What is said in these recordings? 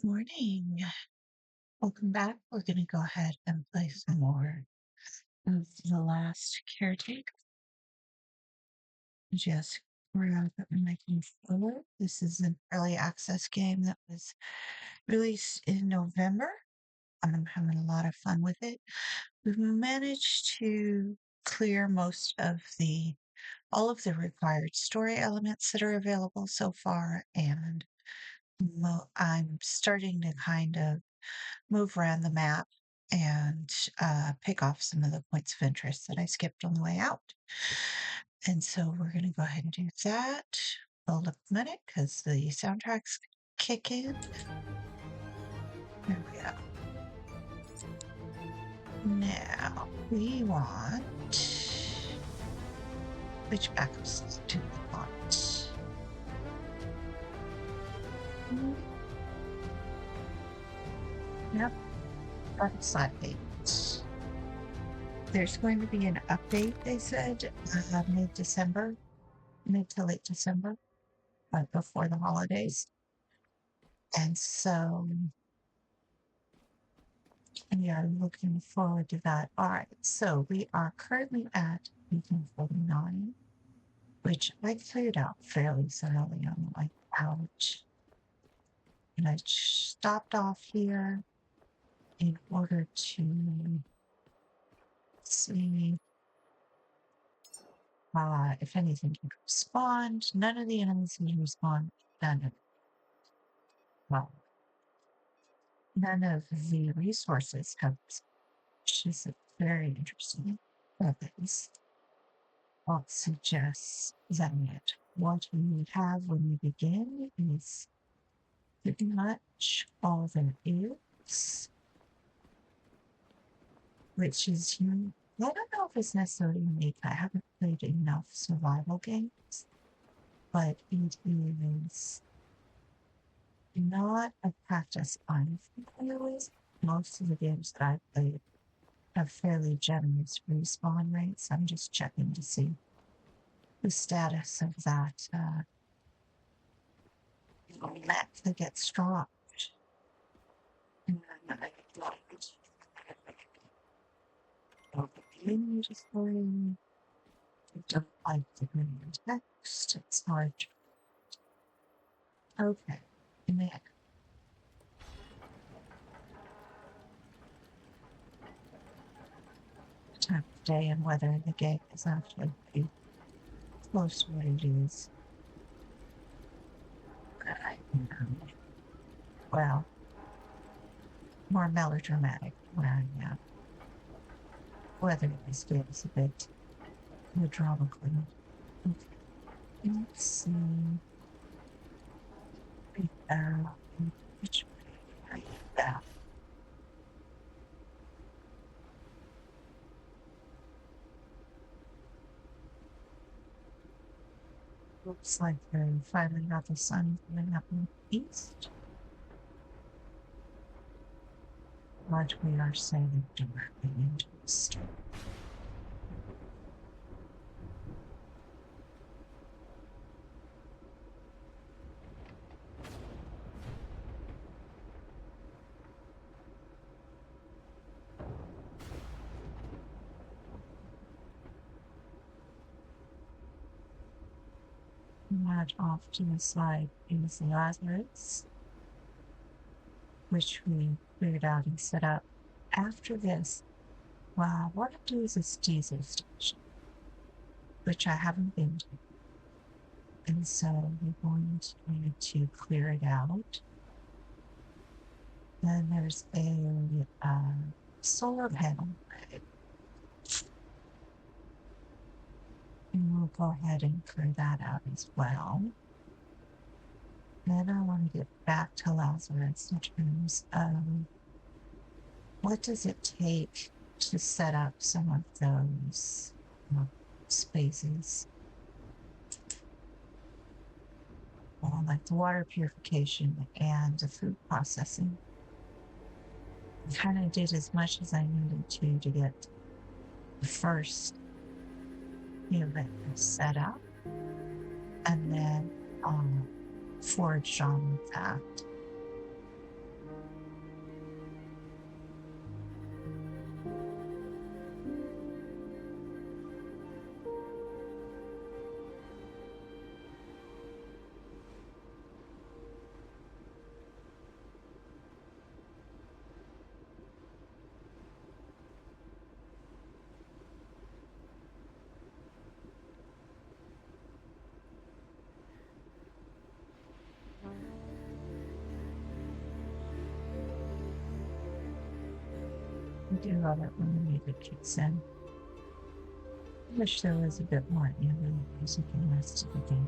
Morning. Welcome back. We're going to go ahead and play some more of The Last Caretaker. Just grab my controller. This is an early access game that was released in November. I'm having a lot of fun with it. We've managed to clear all of the required story elements that are available so far, and I'm starting to kind of move around the map and pick off some of the points of interest that I skipped on the way out. And so we're going to go ahead and do that. Hold up a minute because the soundtracks kick in. There we go. Now we want which backups do we want? Yep, that's not eight. There's going to be an update, they said, mid-December, mid to late December, before the holidays. And so we are looking forward to that. All right, so we are currently at 1849, which I cleared out fairly thoroughly on the way out. And I stopped off here in order to see if anything can respond. None of the enemies can respond. Well, none of the resources have, which is very interesting. Weapons. What suggests that what we have when we begin is pretty much all there is, which is unique. I don't know if it's necessarily unique. I haven't played enough survival games, but it is not a practice I'm familiar with. Most of the games that I've played have fairly generous respawn rates. I'm just checking to see the status of that map that gets dropped. And then I don't like the green text. It's hard. Okay. Man. Time of day and weather in the game is actually pretty close to what it is. Well, more melodramatic where I am. Weather in this game is a bit more drama queen. Okay. Let's see. Which way are you at? Looks like they finally got the sun coming up in the east. But we are sailing directly into the storm. That off to the side is Lazarus, which we cleared out and set up. After this, well, what I'll do is this diesel station, which I haven't been to. And so we're going to need to clear it out. Then there's a solar panel. And we'll go ahead and clear that out as well. Then I want to get back to Lazarus in terms of what does it take to set up some of those spaces. Well, like the water purification and the food processing. I kind of did as much as I needed to get the first unit set up, and then foraged on with that. do love it when the music kicks in. I wish there was a bit more ambient music in the rest of the game.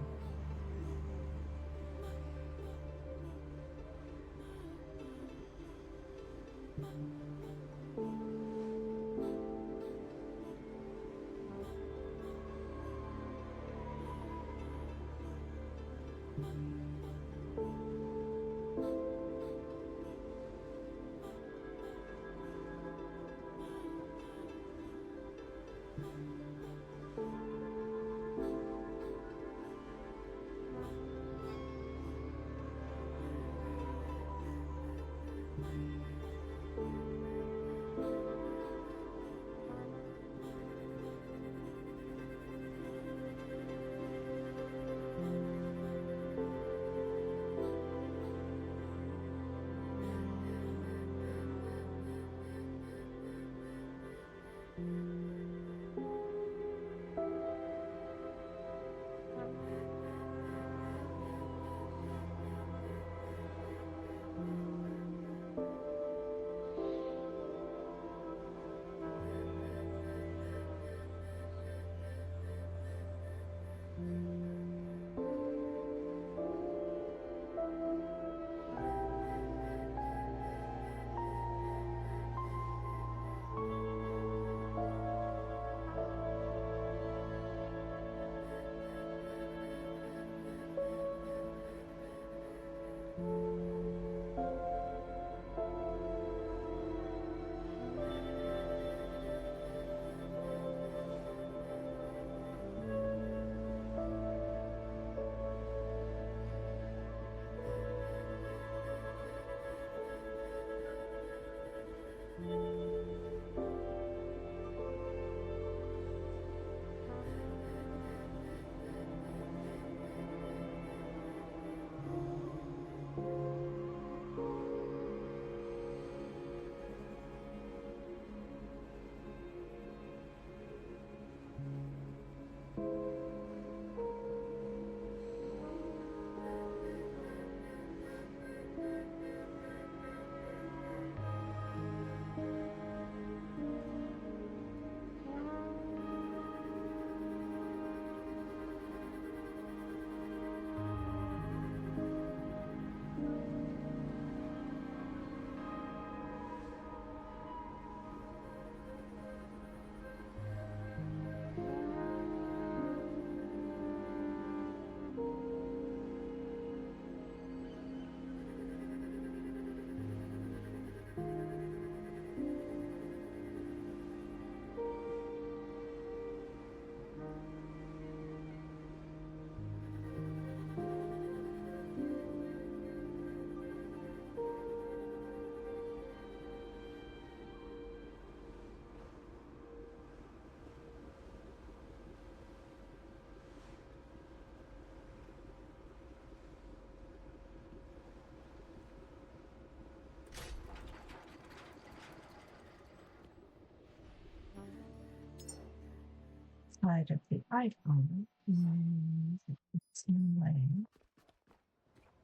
Side of the iPhone, it's in way,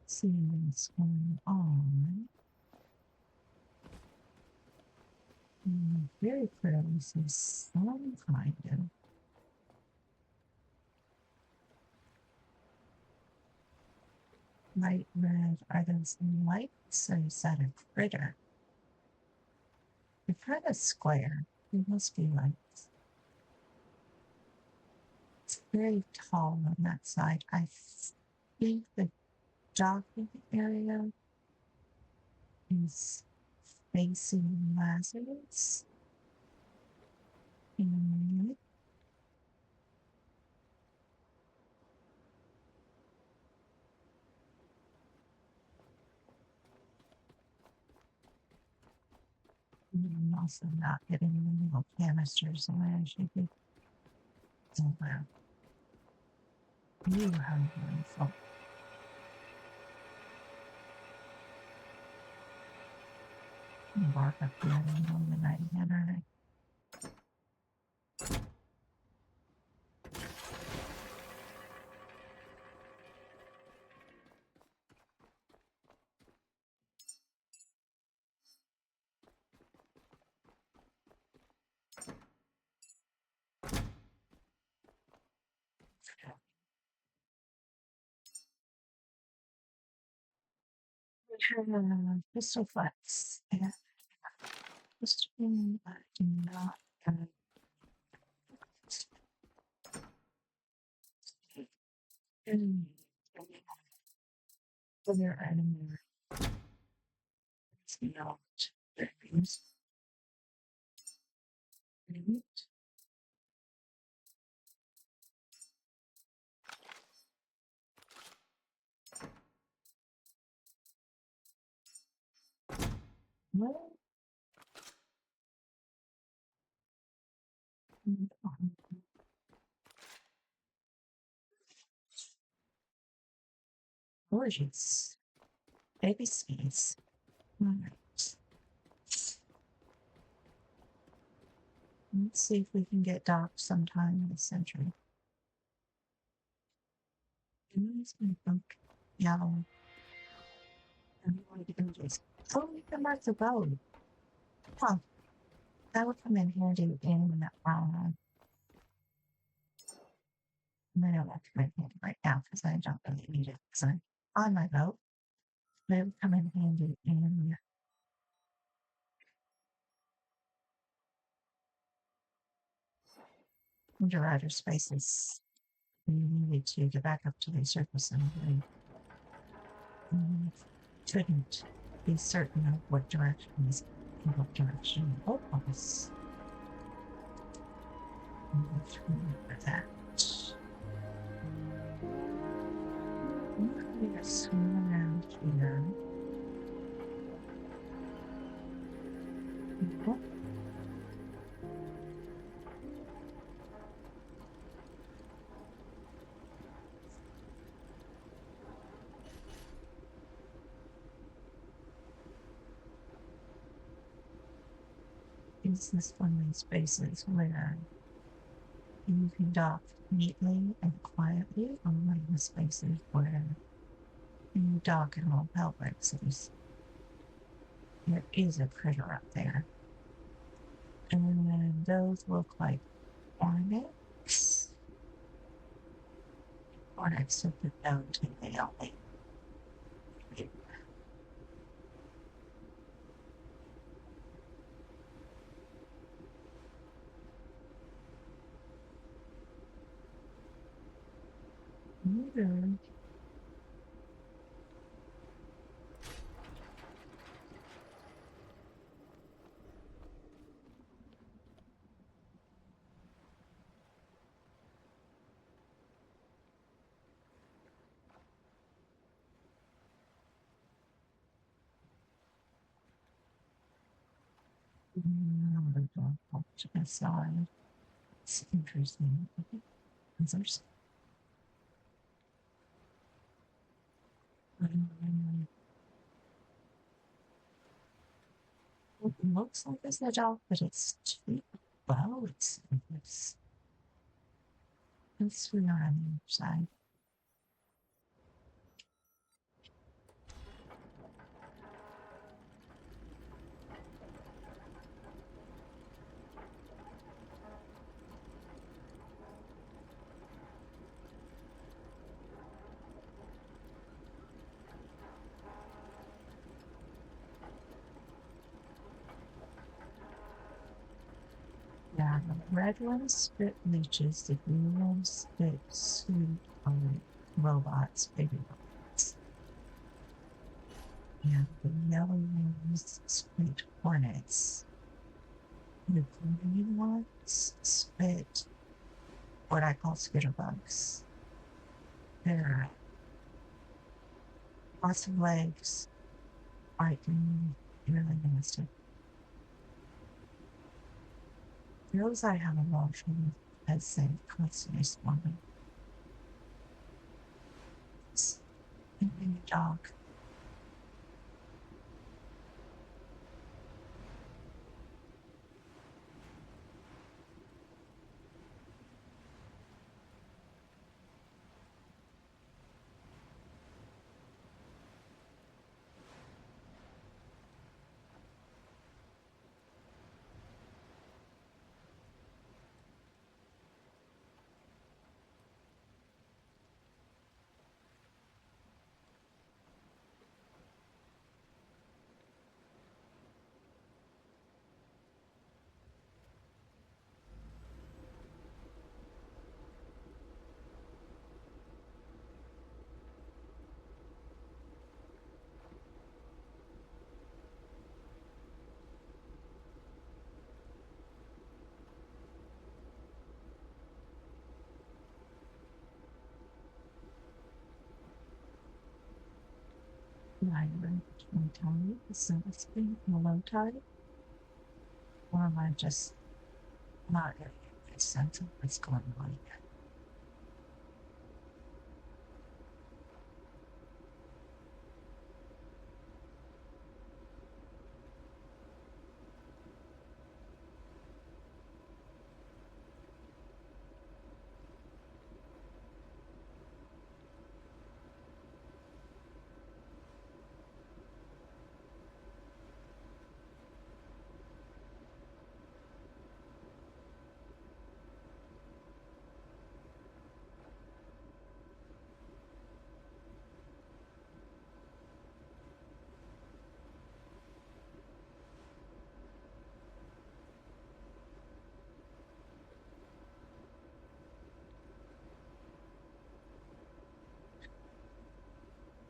seeing what's going on. Very clearly sees some kind of light red. Are those lights or is that a critter? They're kind of square. They must be lights. It's very tall on that side. I think the docking area is facing Lazarus. And I'm also not getting the little canisters the way I should be. So wow. You have one fault. Bark up the other one the night again, are they? Pistol flex. And pistol, I do not have any other enemy. It's not weapons. Well, gorgeous. Baby space. Alright. Let's see if we can get docked sometime in the century. It's my book. Yellow. And we want to get images. Oh, we can mark the road. Huh. That would come in handy in I don't have to bring it right now because I don't really need it because I'm on my boat. But it would come in handy in underwater spaces. We needed to get back up to the surface and really couldn't be certain of what direction was in what direction the boat was. Let's remember that. I'm going to swim around here. Oh, is this one of these spaces where you can dock neatly and quietly, or one of the spaces where you dock and all hell breaks loose? There is a critter up there. And those look like hornets. Hornets have been known to nail me. Neither. Another dog popped to my side. It's interesting. There's it looks like it's a dog, but it's too well. Let's swing around the other side. Yeah, the red ones spit leeches, the blue ones spit sweet robots, baby robots. And the yellow ones spit hornets. The green ones spit what I call skitterbugs. They're lots of legs, bright green, really nasty. Those I have a emotion as they constantly spawning. It's a dog. high tide, so it's been a low tide, or am I just not getting a sense of what's going on?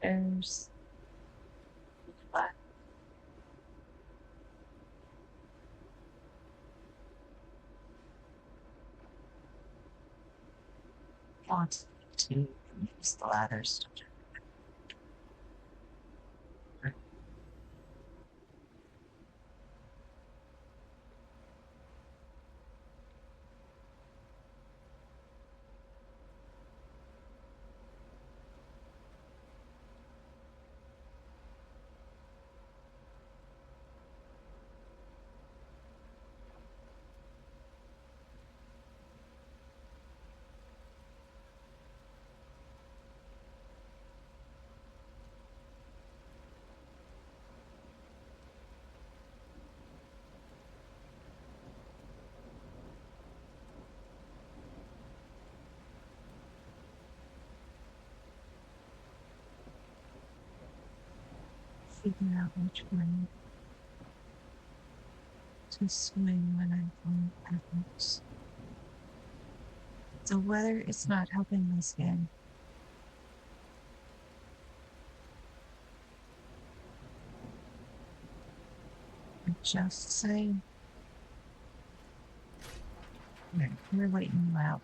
There's but wants to use the ladders. Figure out which way to swing when I'm going backwards. The weather is not helping this game. I'm just saying. We're waiting you out.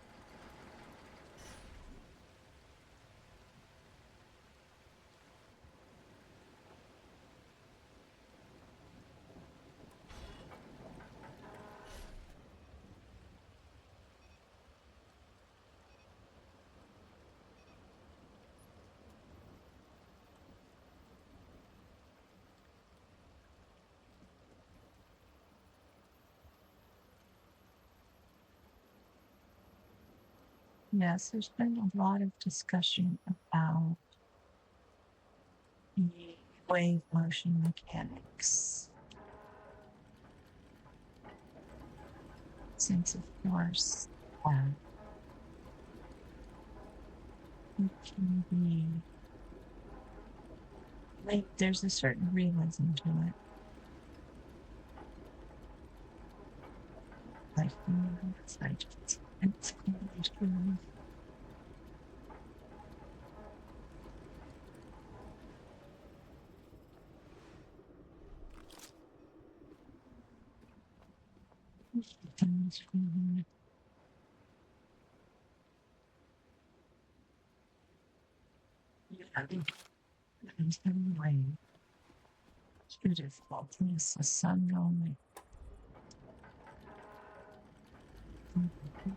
Yes, there's been a lot of discussion about the wave motion mechanics. Since, of course, it can be like there's a certain realism to it. Like, it's like it's cool. It's cool. Yeah, it's anyway. It's beautiful. It's the sun only.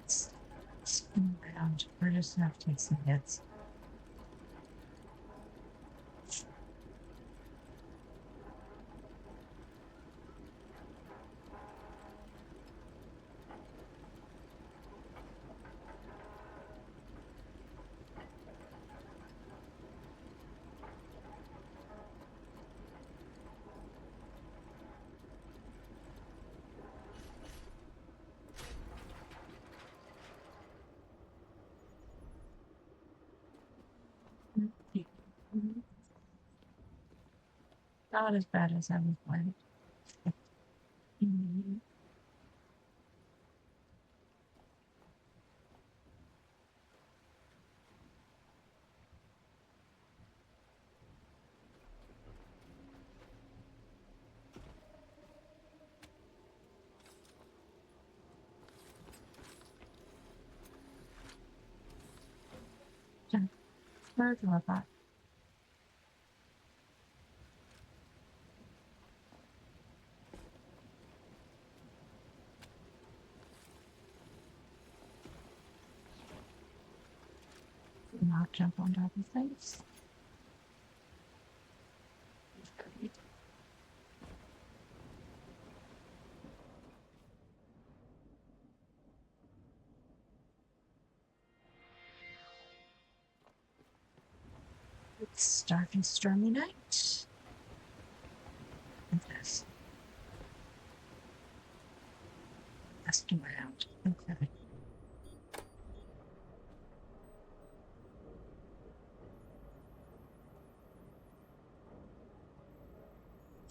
It's spin around. We're just gonna have to take some hits. Not as bad as I was planning. Further about not jump on top of things. It's dark and stormy night. And this. Asking around. Okay.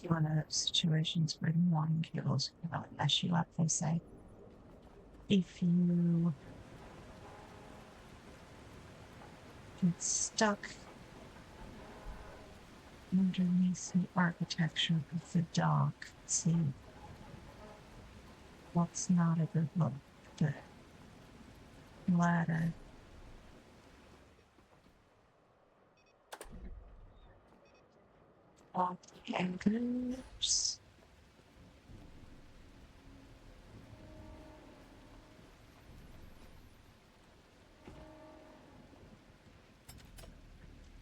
One of those situations where the morning kills really mess you up, they say. If you get stuck underneath the architecture of the dock, see, that's not a good look. The ladder. Off the anchors.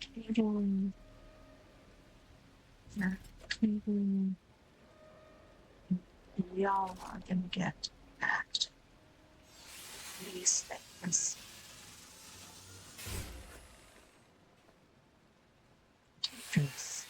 Cable. Cable. Y'all are gonna get hacked. These things. This.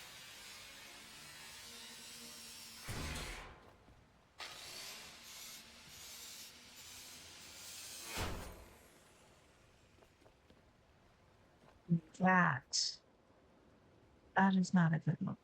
That is not a good look.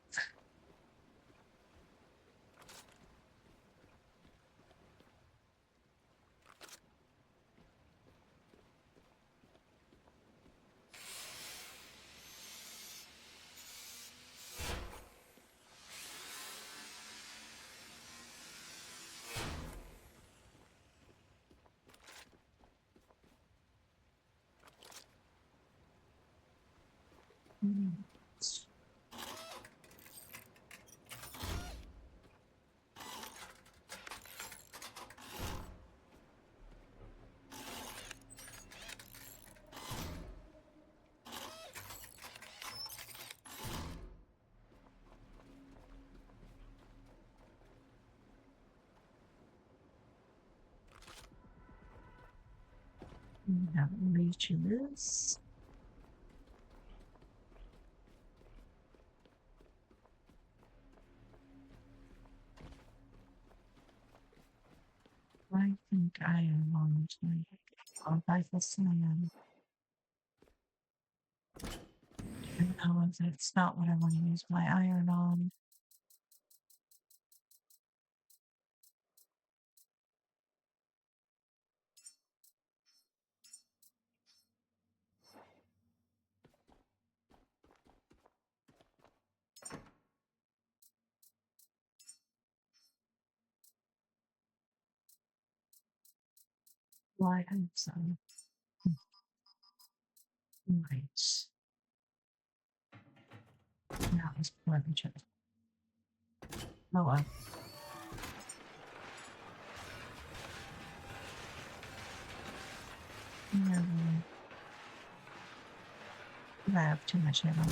Now reaches. I think I am on to I'll buy the sand. No, that's not what I want to use my iron on. Well, I have some. Right. Now it's plunge it. Oh well. No, I have too much ammo.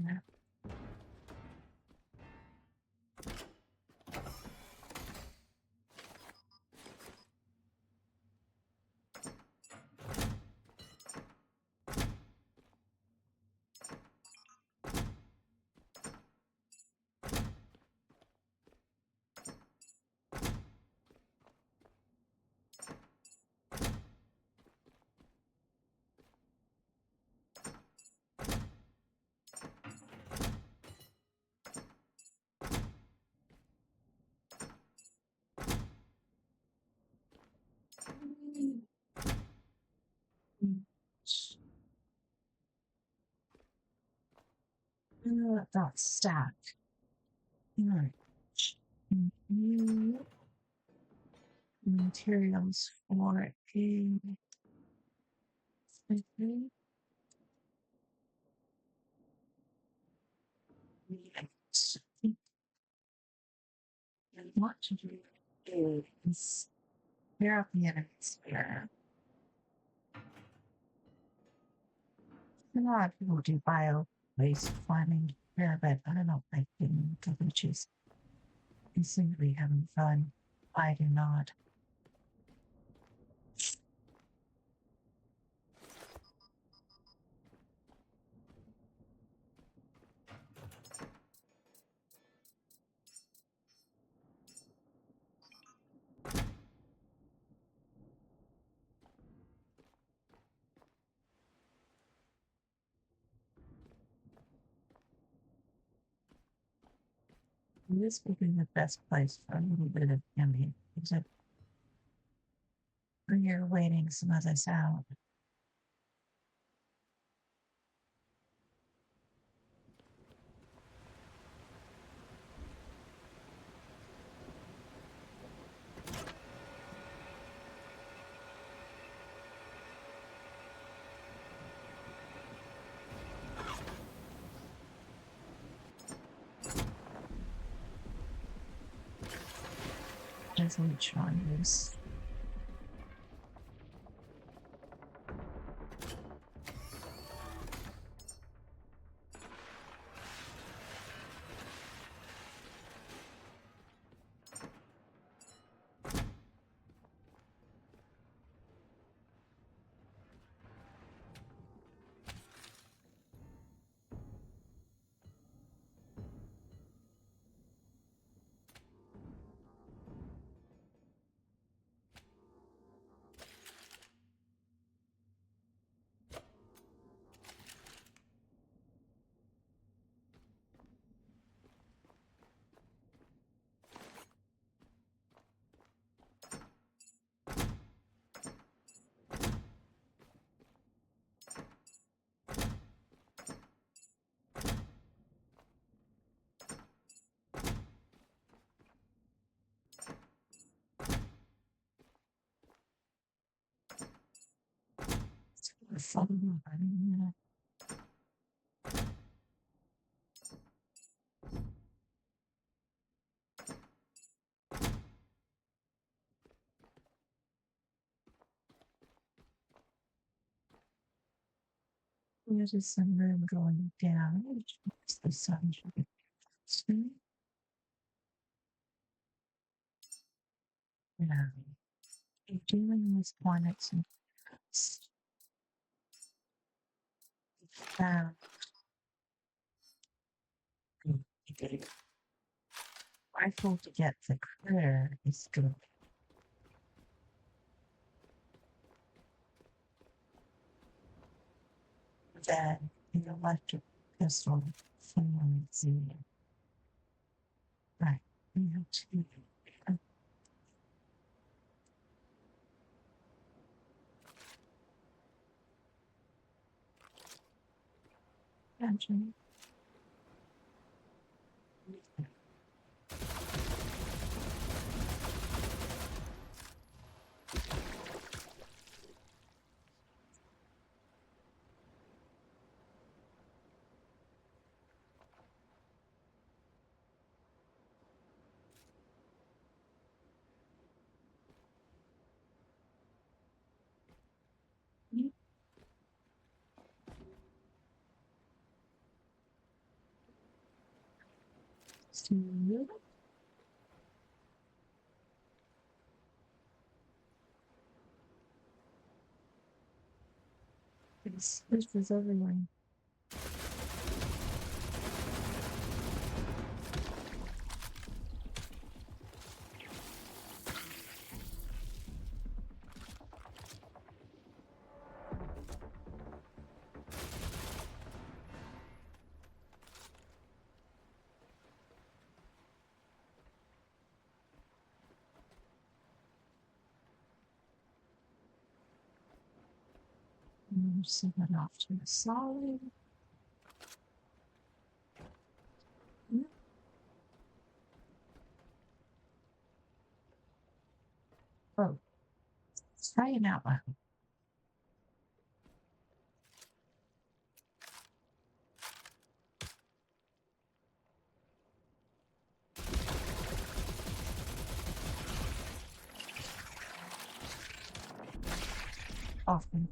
Yeah. That stack. Right. New materials for a. Okay. What to do is therapy and atmosphere. A lot of people do bio waste farming here, but I don't like getting into witches. They seem to be having fun. I do not. This would be the best place for a little bit of ambient music. When you're waiting some other sound. As we try this. Fun. There's a sunroom going down, which makes the sun should be soon. Yeah. You're dealing with planets and found rifle to get the critter is good. Then an electric pistol from the right. We have to imagine. So this is everyone. Send it off to the solid. Oh, let's try it out loud. often.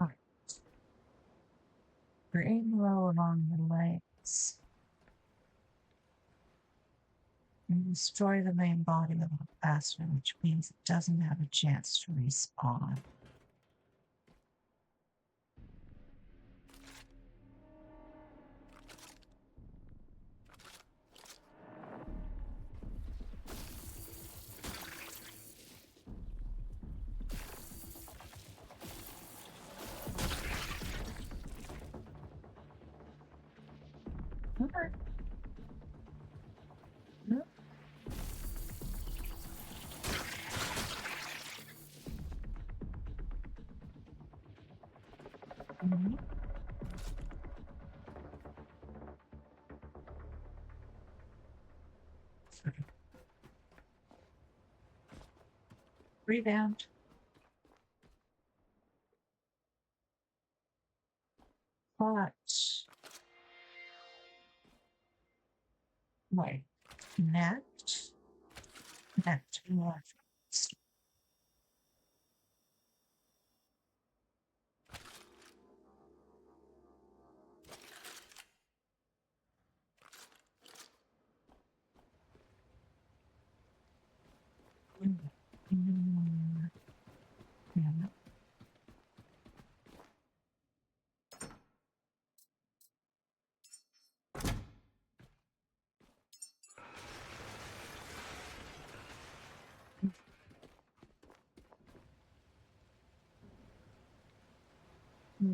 Alright. We're aiming low along the legs. And destroy the main body a little faster, which means it doesn't have a chance to respawn. Okay. Yep. Mhm. Rebound. But wait. Connect. Connect. Left. Yeah.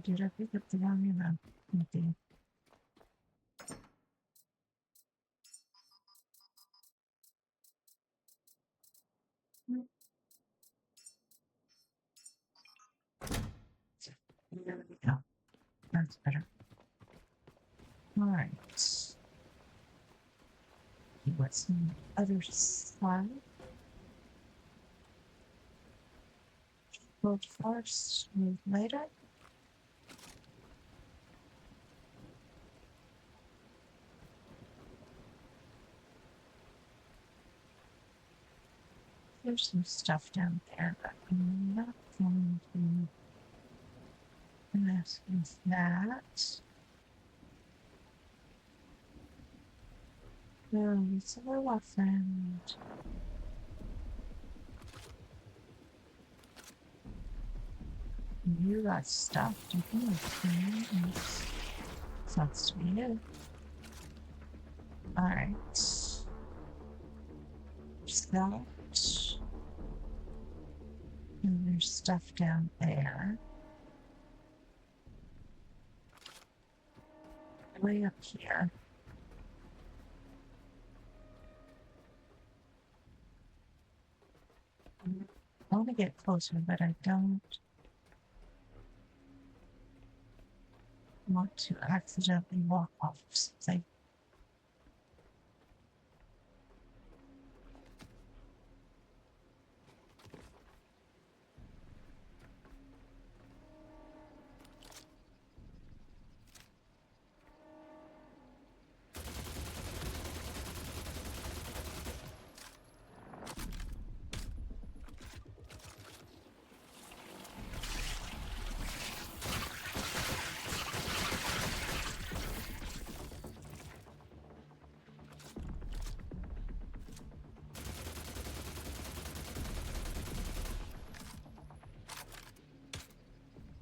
Did I pick up the wrong amount? Okay. There we go. That's better. All right. What's on the other side? Go first, move later. There's some stuff down there, but I'm not going to mess with that. No, it's a little friend. You got stuff to do. Sucks to be you. Alright. There's that. And there's stuff down there. Way up here. I want to get closer, but I don't want to accidentally walk off something.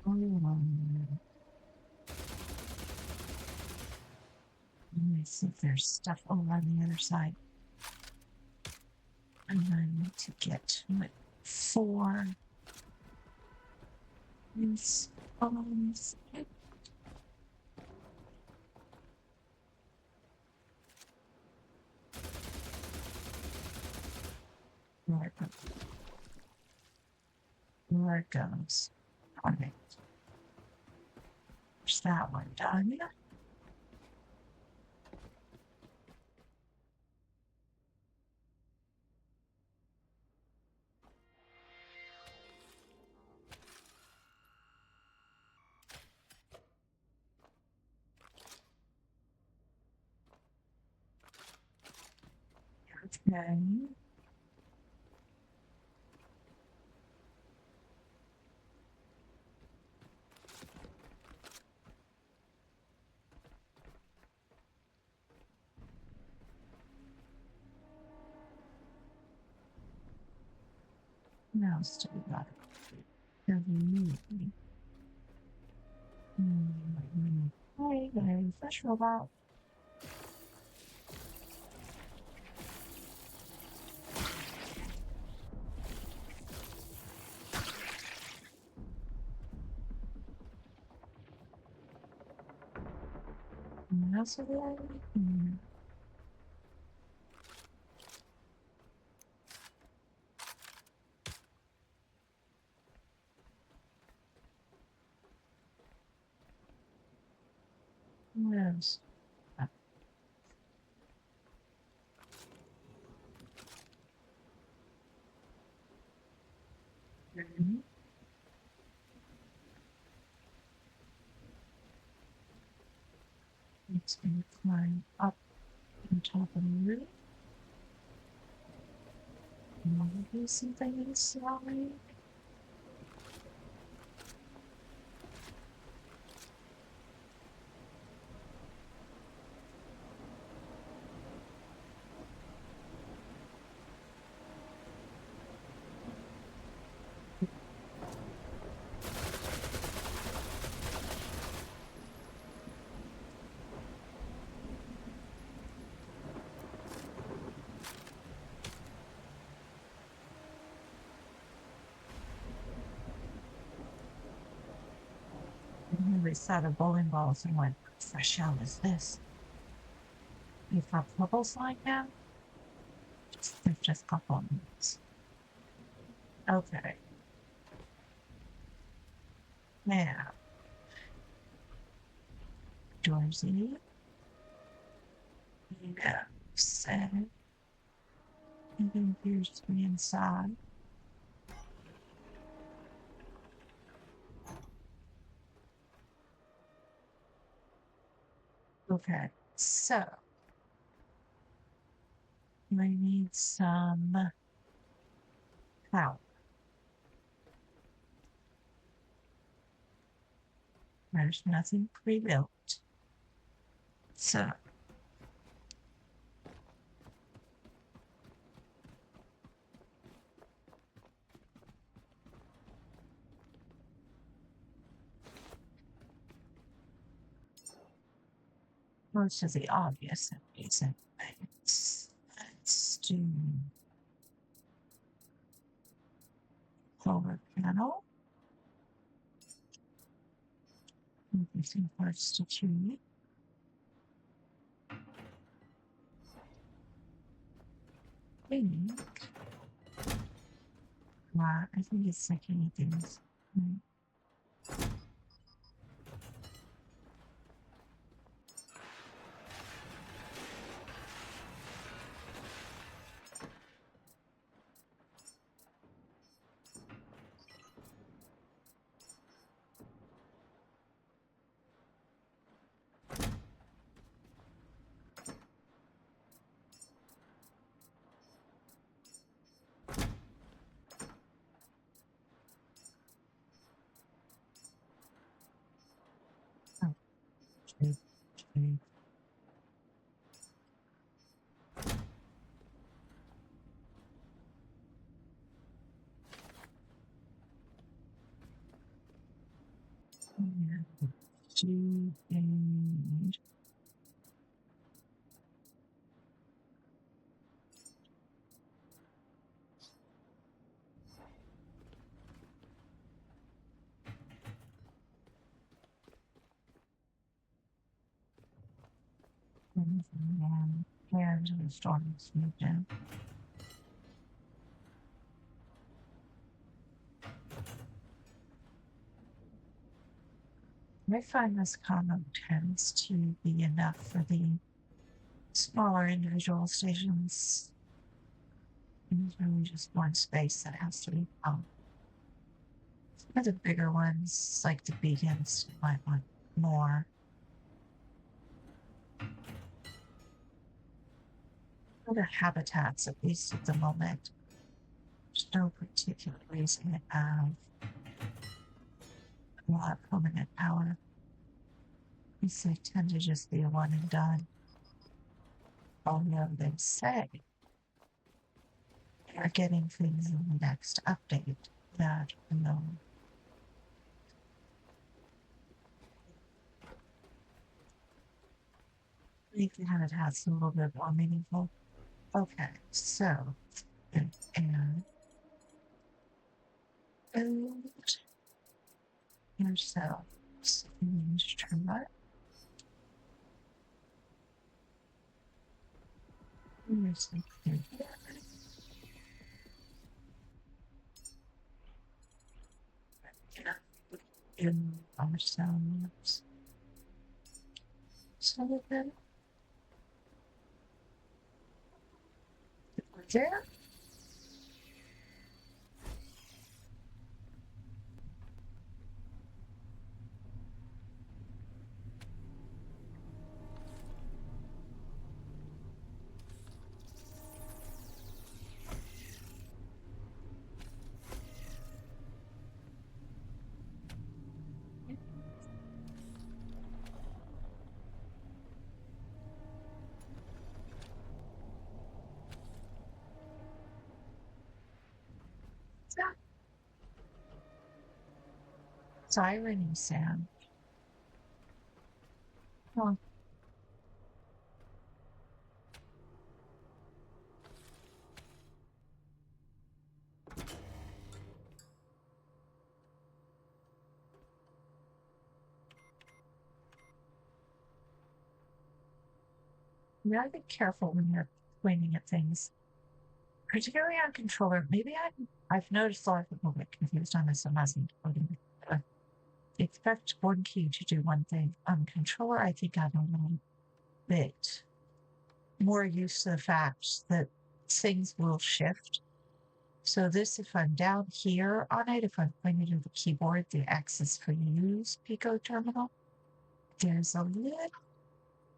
Let me see if there's stuff over on the other side. And I need to get to it for these bombs. There it goes. All right. There's that one done. Okay. What else do we got? Hey, very fresh robot. What else are there? What else? Mhm. It's going to climb up on top of the roof. Maybe something inside. We saw the bowling balls and went, what fresh hell is this? We thought bubbles like that? They've just got bones. Okay. Now, Dorsey. Said. And then appears to be inside. Okay. So, we need some power. There's nothing pre-built. So, most of the obvious reason things. Let's do solar panel. Some parts to choose. I think it's like anything. Okay. And and the storms moved in. I find this combo tends to be enough for the smaller individual stations. There's really just one space that has to be pumped. For the bigger ones, like the beacons, you might want more. other habitats, at least at the moment. There's no particular reason to have a lot of permanent power. These they tend to just be a one and done. Although they say they're getting things in the next update that will make the habitats a little bit more meaningful. Okay, so and yourselves instrument. In ourselves. So then, there. Siren sound. Oh, you gotta be careful when you're pointing at things, particularly on controller. I've noticed a lot of people get confused on this. I'm asking coding. Expect one key to do one thing. On controller, I think I'm a little bit more used to the fact that things will shift. So this, if I'm down here on it, if I'm pointing to the keyboard, the X is for use Pico terminal. There's a little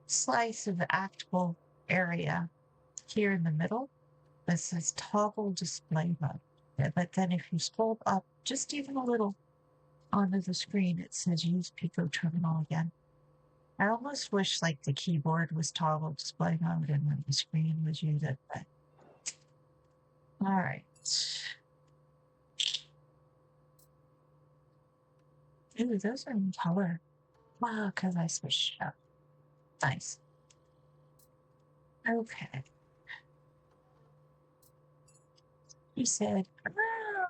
slice of actable area here in the middle that says toggle display mode. But then if you scroll up just even a little onto the screen, it says use Pico terminal again. I almost wish like the keyboard was toggle display mode and then the screen was use it. But all right. Ooh, those are in color. Wow, because I switched up. Nice. Okay. He said, "Oh,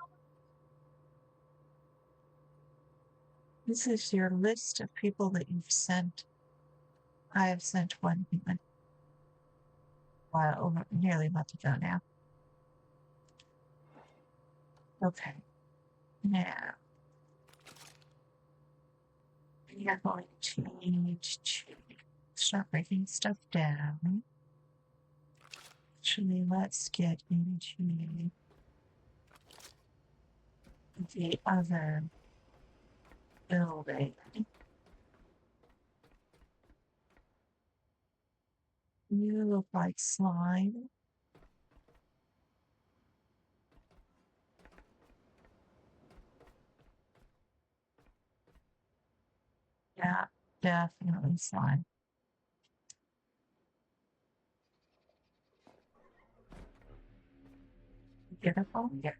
this is your list of people that you've sent. I have sent one human. Over nearly a month ago now. Okay. Now, we are going to need to start breaking stuff down. Actually, let's get into the other building. You look like slime. Yeah, definitely slime. Get up on here.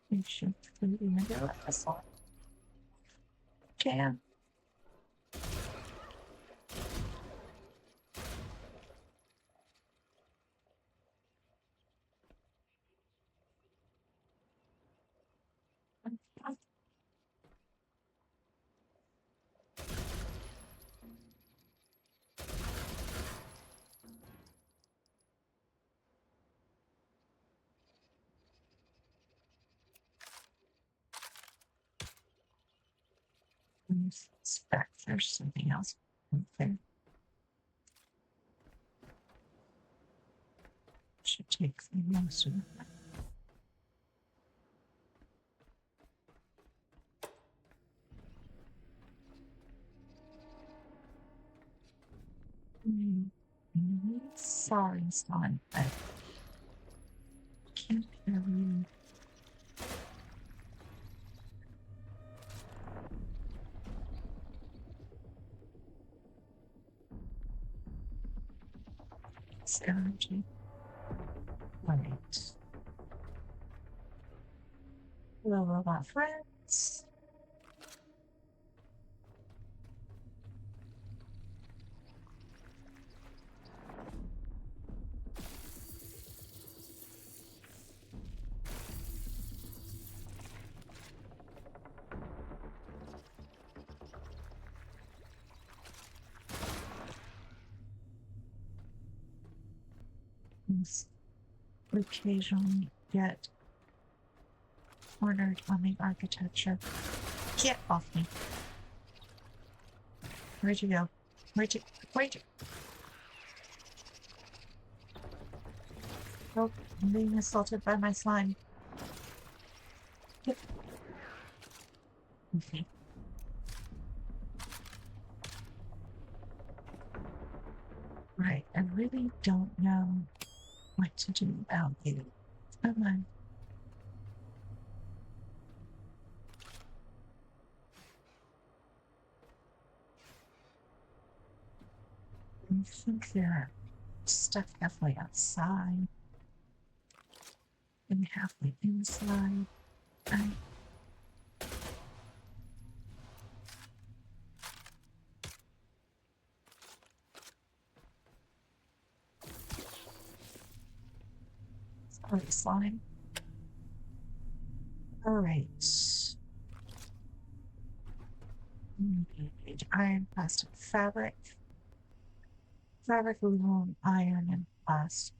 You should put in the slime. Can. Spec, there's something else. Okay. Should take most of it. really sorry, son, but I can't hear you. It's energy. Right. Hello, robot friends. We occasionally get cornered on the architecture. Get off me. Where'd you go? Where'd you? Oh, I'm being assaulted by my slime. Get. Okay. Right, I really don't know what to do about you. Come on. I think they're stuck halfway outside and halfway inside. Sorry, slime. All right. Need iron, plastic, fabric, aluminum, iron, and plastic.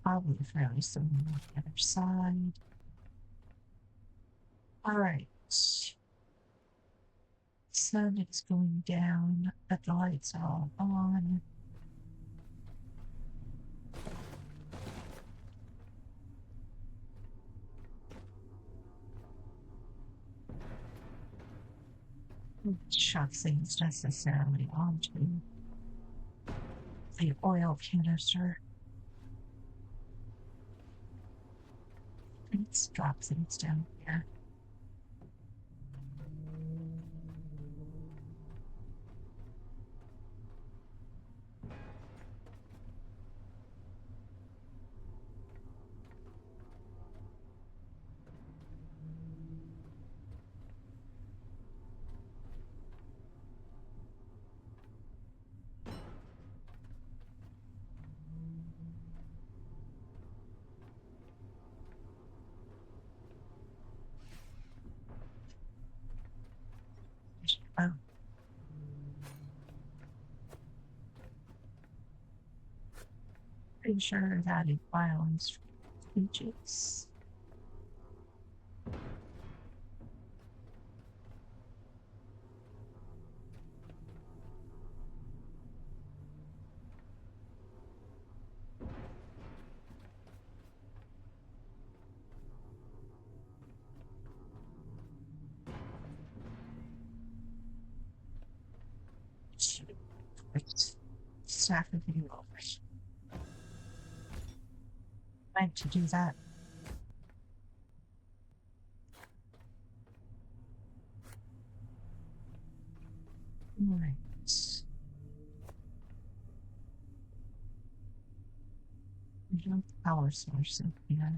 Probably fairly similar on the other side. All right. Sun is going down, but the lights are all on. Shove things necessarily onto the oil canister. Let's drop things down here. Oh. Pretty sure that it violates speeches. Staff review over. Meant to do that. Right. No power source in here.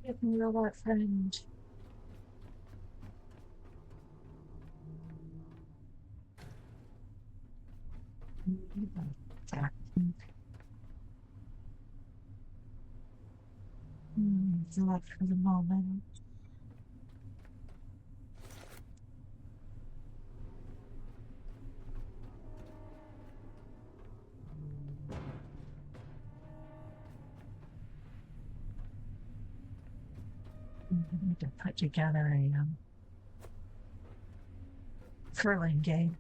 Give me robot friend. Not for the moment. I need to put together a curling game.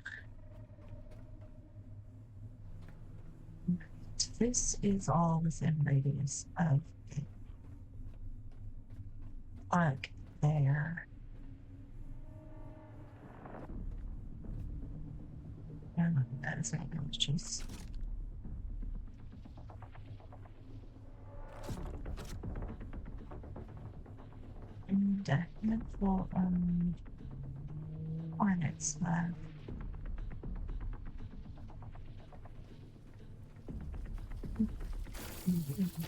This is all within radius of a plug there. That is outrageous. And a handful of hornets left.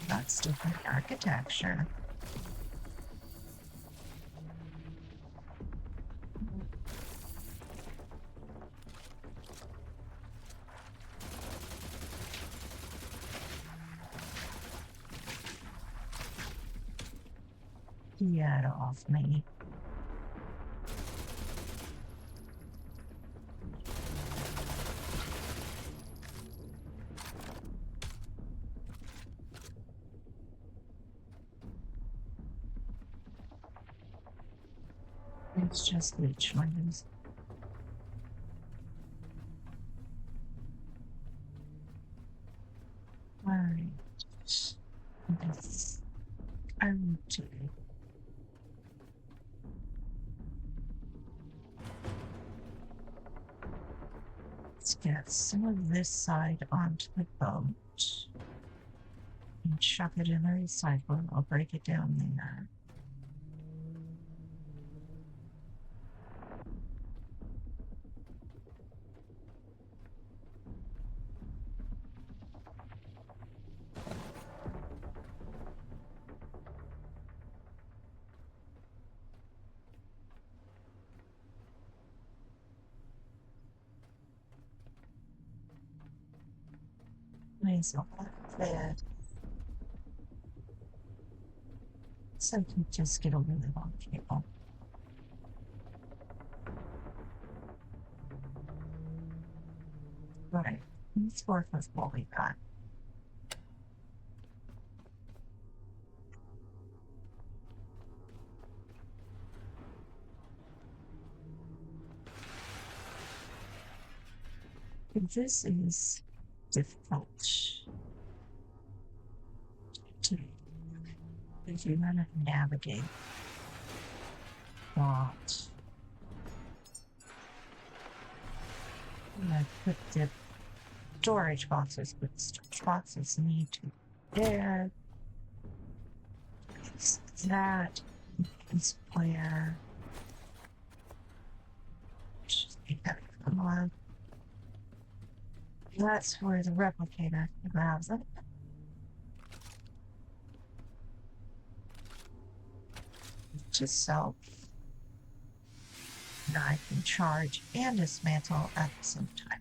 That's different architecture. Get off me. It's just leech windows. Alright. This I will do. Let's get some of this side onto the boat and chuck it in the recycler. I'll break it down there. Nice there. So I can just get a really long cable. Right. Let's work with what we got. This is difficult to if you want to navigate that. I put the storage boxes, but storage boxes need to be there. That is where come on. That's where the replicator grabs it. Just so that I can charge and dismantle at the same time.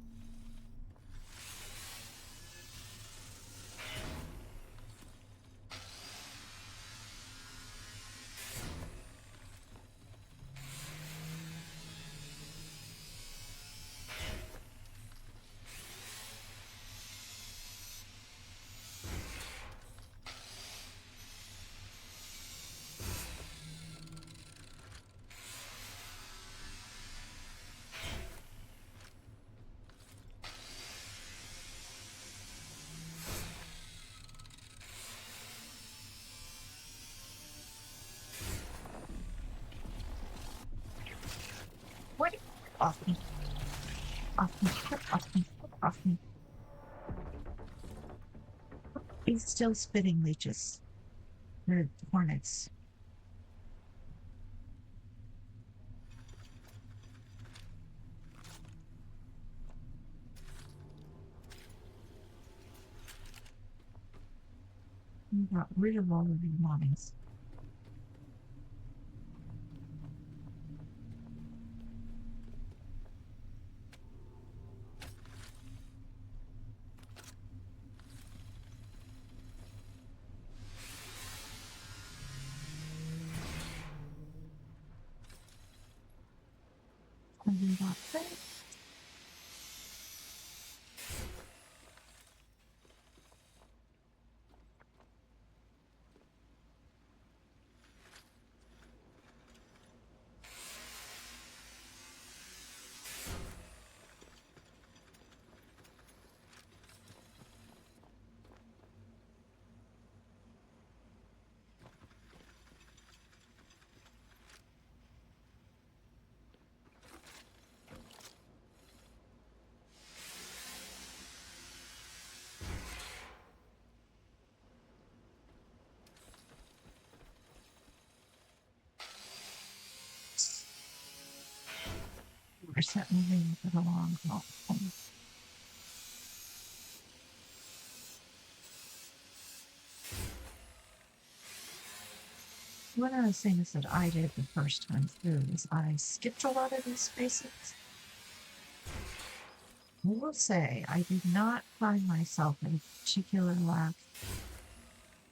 What? Off me. Off me. Off me. Off me. He's still spitting leeches. They're hornets. Got rid of all of the mummies. And we got this. 100% moving for the long haul. One of the things that I did the first time through is I skipped a lot of these spaces. I will say I did not find myself in a particular lack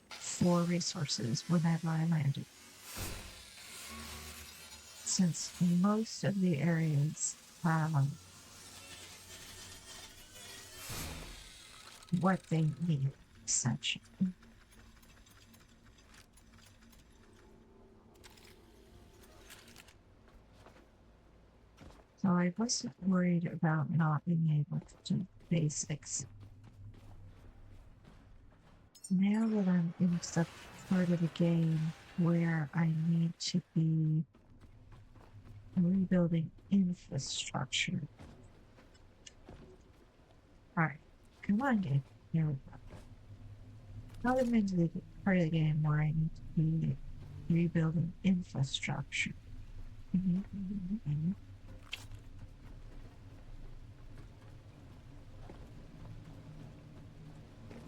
for resources whenever I landed, since most of the areas have what they need, essentially. So I wasn't worried about not being able to do basics. Now that I'm in the part of the game where I need to be rebuilding infrastructure. Alright, come on, game. Here we go. Now that I'm into the part of the game where I need to be rebuilding infrastructure.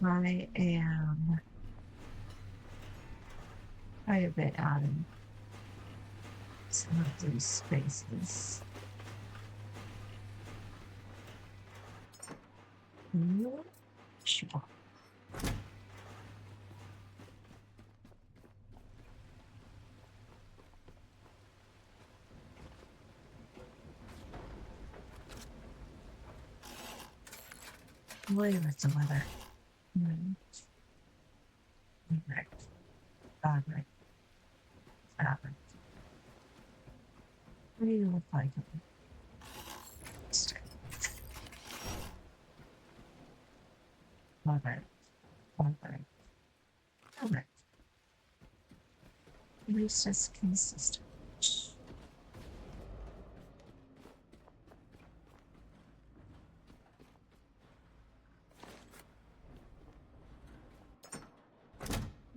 I am quite a bit out of some of these spaces. Sure. Wait, what's the weather? Right. Fabric. Fabric. What do you look like? Fabric. Fabric. Fabric. At least it's consistent.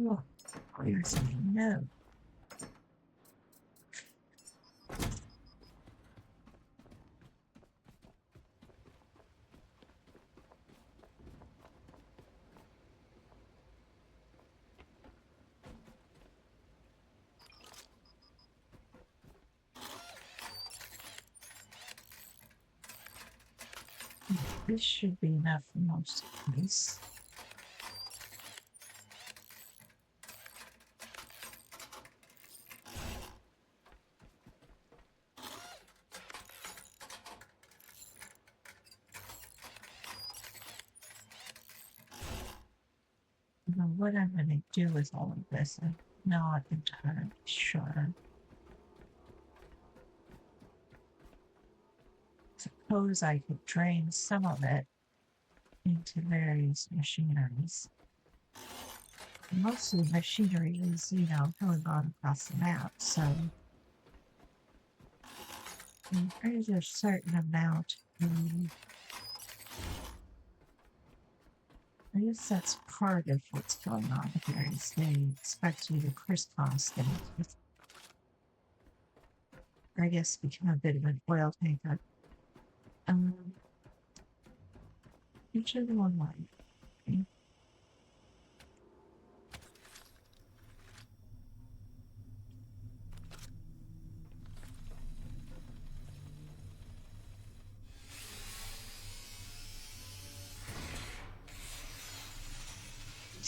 Oh, you're saying no. This should be enough for most of these. Now, what I'm going to do with all of this, I'm not entirely sure. Suppose I could drain some of it into various machineries. Most of the machinery is, going on across the map, so there's a certain amount. I guess that's part of what's going on here is they expect you to crisscross things. Or I guess become a bit of an oil tanker. Each of the one line. Okay.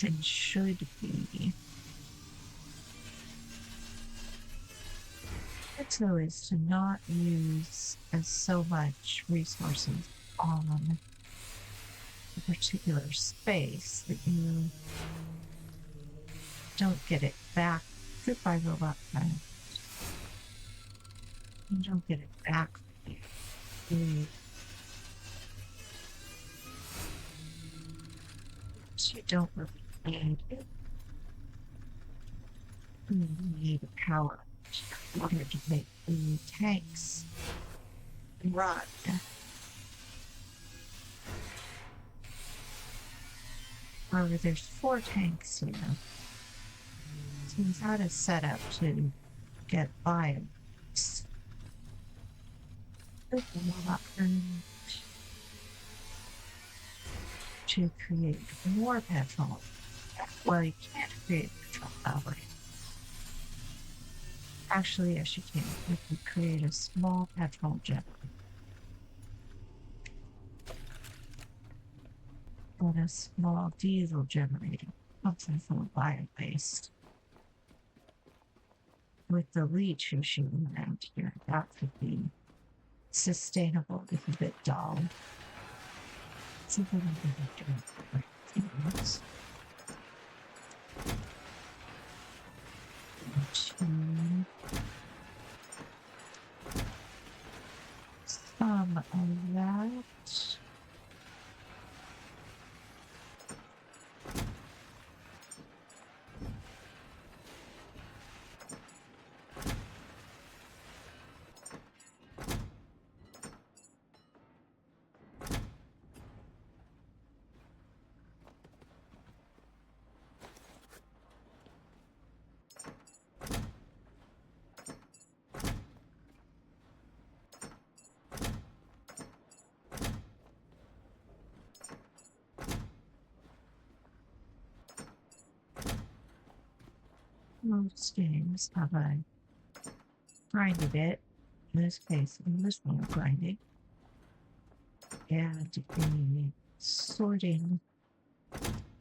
It should be. The tool is to not use as so much resources on a particular space that you don't get it back. Goodbye, robot friend. You don't get it back. You don't really need it. You need power in order to make the tanks run. However, there's 4 tanks here. So he's had a setup to get by. to create more petrol. Well, you can't create petrol that way. Actually, yes, you can. You can create a small petrol generator and a small diesel generator, something from bio-based. With the leach machine around here, that could be sustainable. It's a bit dull. Something I'm going to some of that. Most games have a grinded it. In this case, in this one, grinding. And a sorting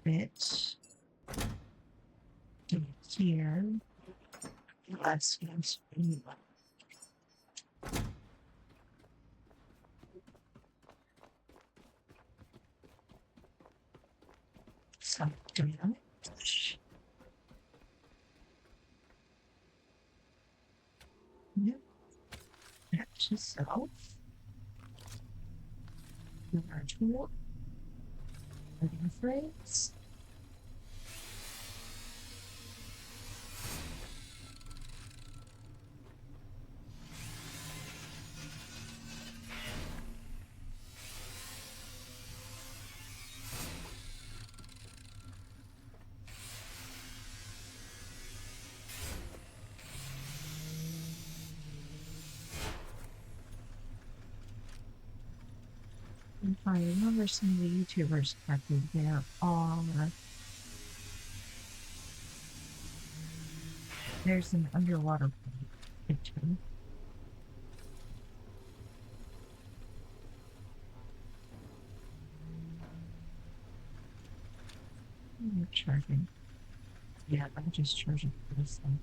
bit here. Let's use some damage. Yep. That's just so. Our tool. Ready phrase. If I remember some of the YouTubers correctly, there's an underwater picture. I'm charging. Yeah, I'm just charging for this one.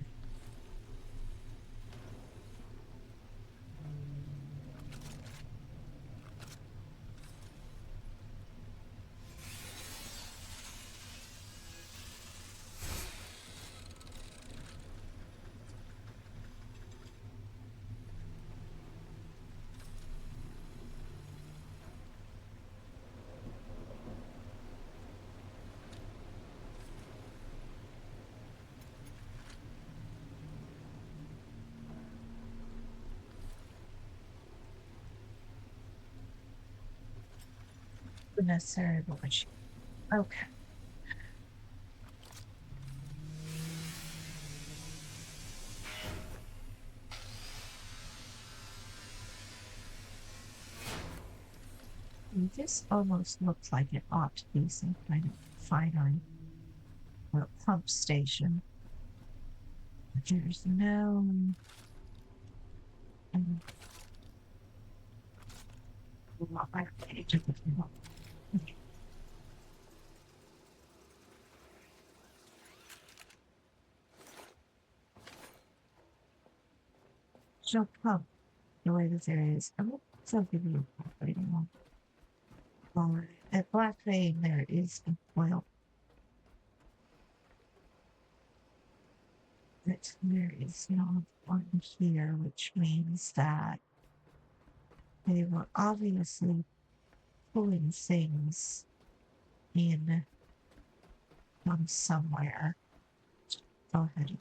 The necessary village. Okay. This almost looks like it ought to be some kind of refinery or pump station. There's no no pump the way this area is. I won't still give you a pump anymore. At Black Vein there is an oil. But there is not one here, which means that they were obviously pulling things in from somewhere. Go ahead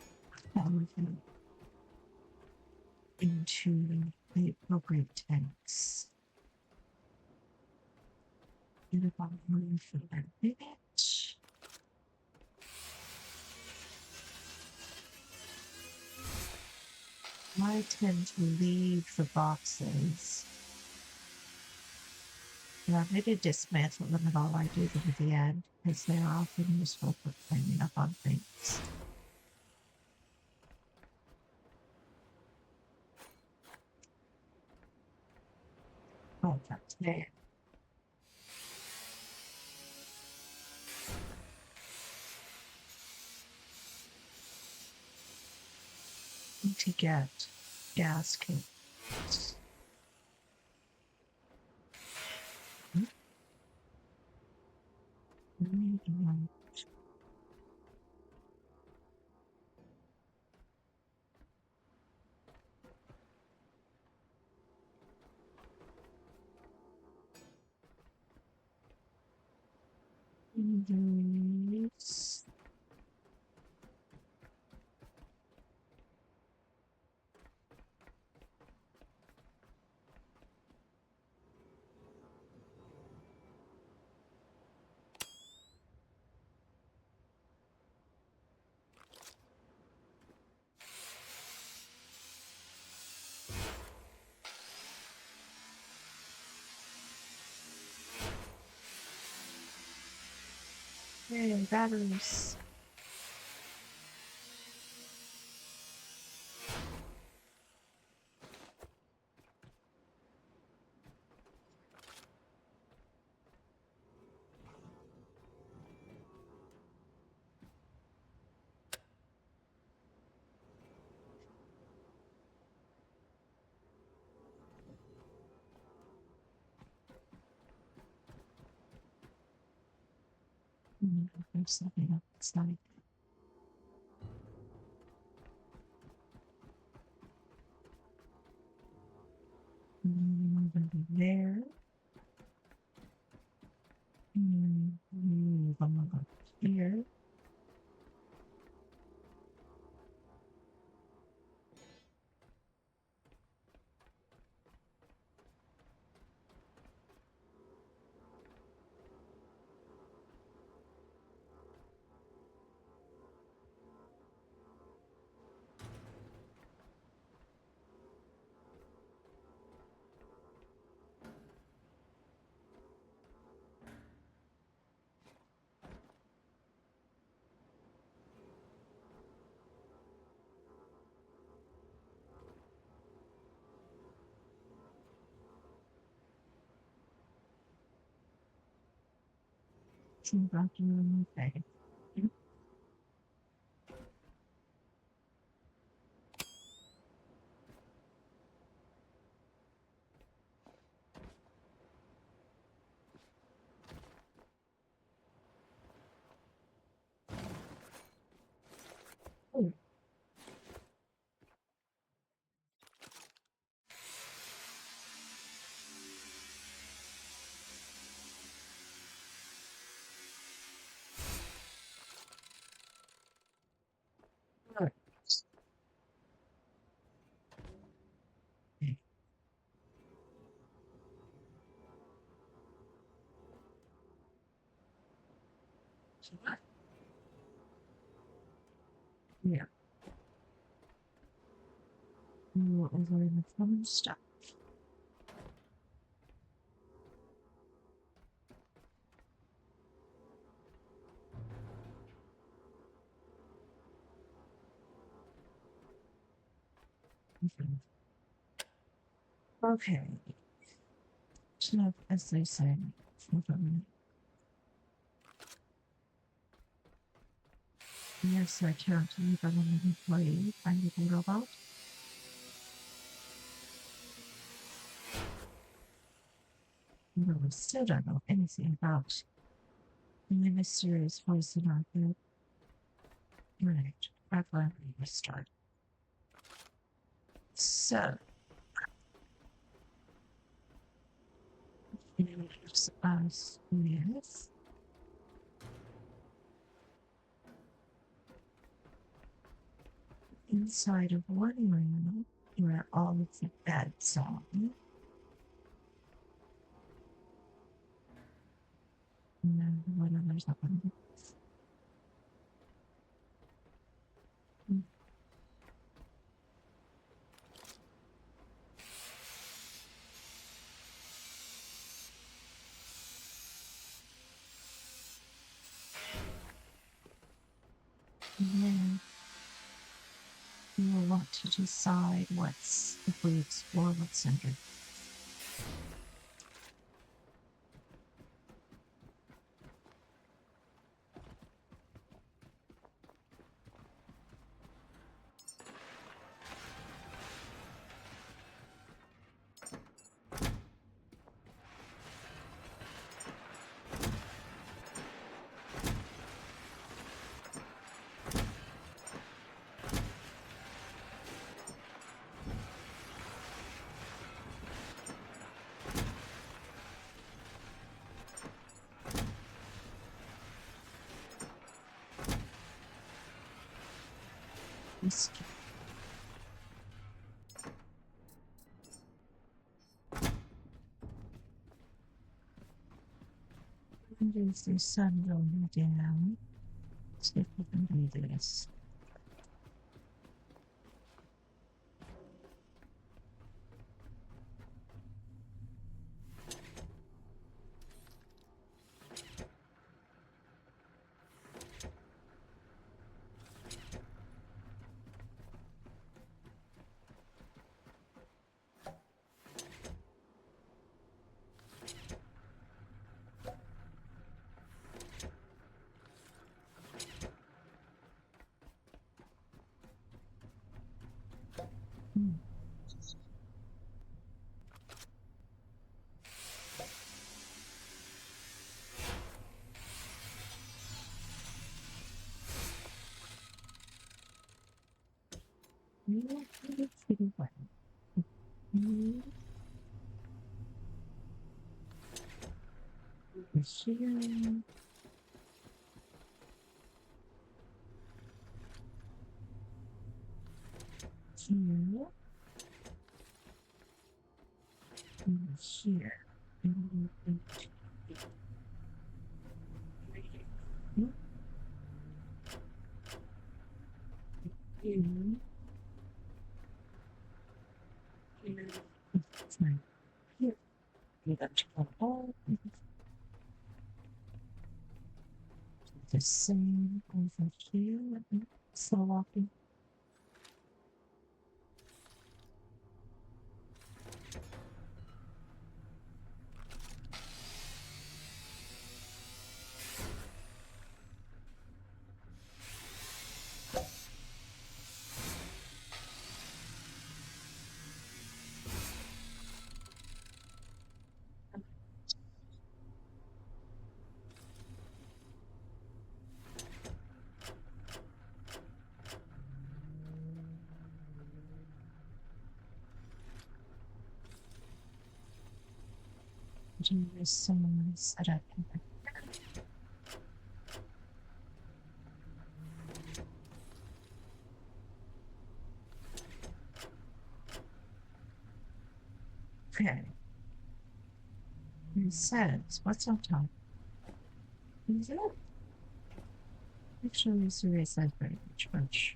and into the appropriate tanks. Get about money for that bitch. I tend to leave the boxes Yeah, they did dismantle them and all I do them at the end because they're often useful for cleaning up on things. Oh, that's there. To get gaskets. Yes. Hey, batteries. There's something outside. There. I'm gonna go here. Okay. Oh, right. Yeah. Over in the fun stuff. Okay. So, as they say, yes, I can't leave an employee find a robot. No, I still don't know anything about the mysterious voice in our head. Right. I've learned to start. So, it's us, yes. Inside of one room where all of the beds are. And then whatever's up on the And then you will want to decide if we explore what's under. This there's the sun going down. Let's see if we can do this. Hmm. Yeah, pretty well. Hmm. Over here. Here. Over here. And then here. Here. Here. It's right here. We got to go all the same over here. Slow walking. There's someone set up here. Okay. It says, what's on top? Is it? Actually, this array says very much.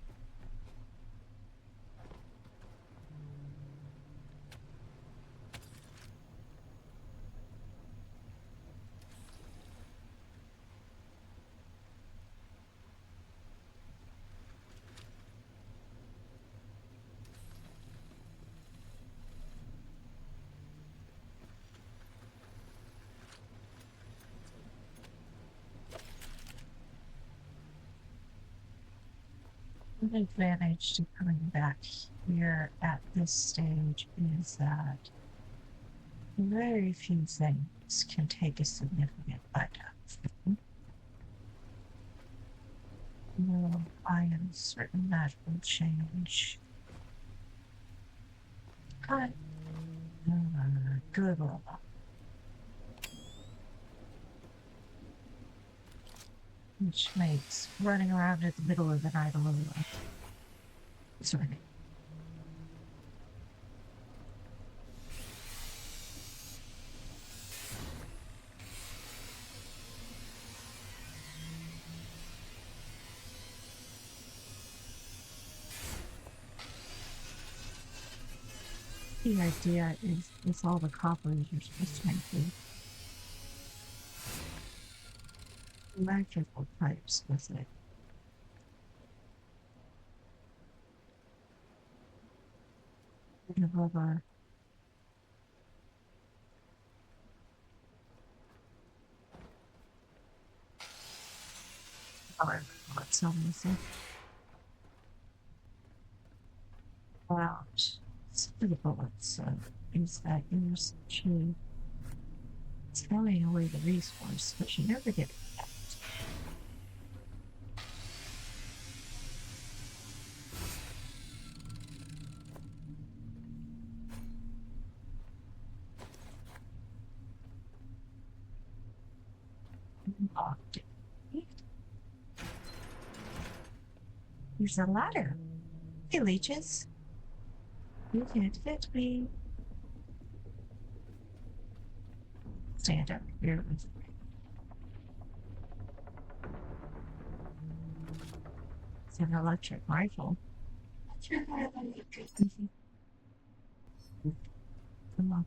The advantage to coming back here at this stage is that very few things can take a significant bite out. No, I am certain that will change. But, good roll. Which makes running around in the middle of the night a little sorry. The idea is with all the coppers you're supposed to make the electrical pipes with it. Rubber. Color. What's so missing? Out. Split bullets. Is that yours? She throwing away the resource, but she never did. Locked it. Here's a ladder. Hey, leeches. You can't fit me. Stand up here. It's an electric rifle. Come on.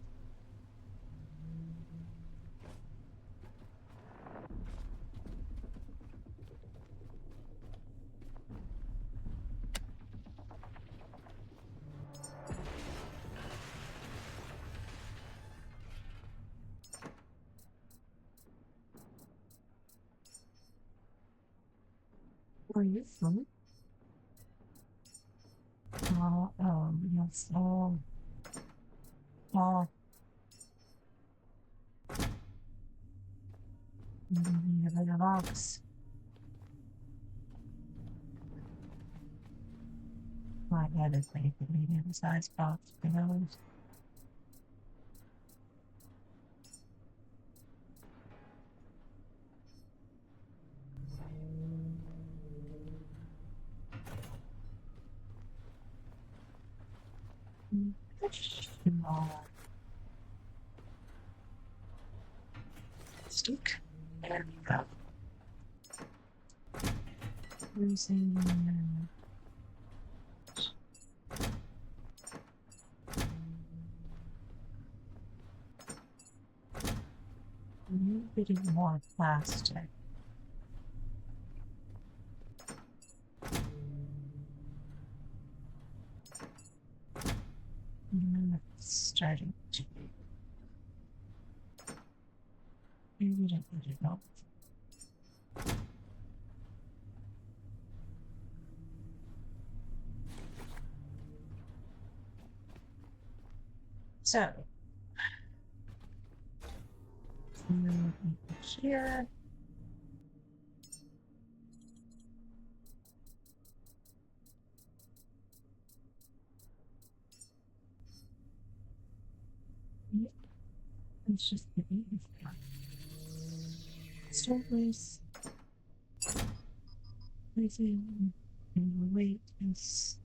Where are you from? Yes. Oh, you have a box. My head is made for medium sized box for those. Small stick. There we go. Using a little bit more plastic. And it's starting to. Maybe don't need it all. So, here. It's just the surface. Placing and the weight is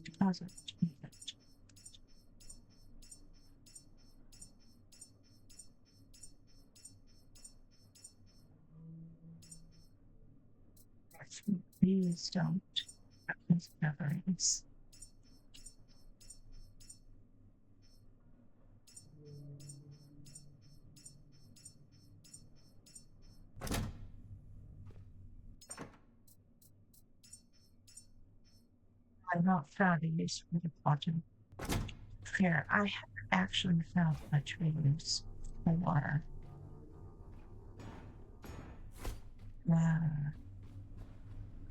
deposit. These don't. These coverings. I've not found a use for the quantum fair. I have actually found much use for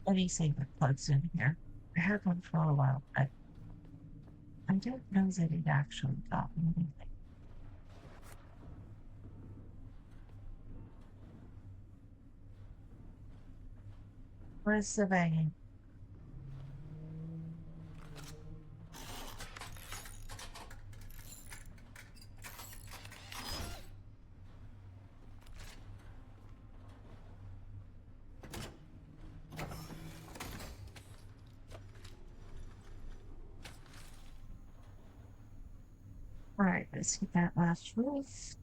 anything that plugs in here. I had one for a while, but I don't know that it actually got me anything. Where's the banging? Alright, let's get that last roof.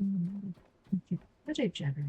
If you put a generator,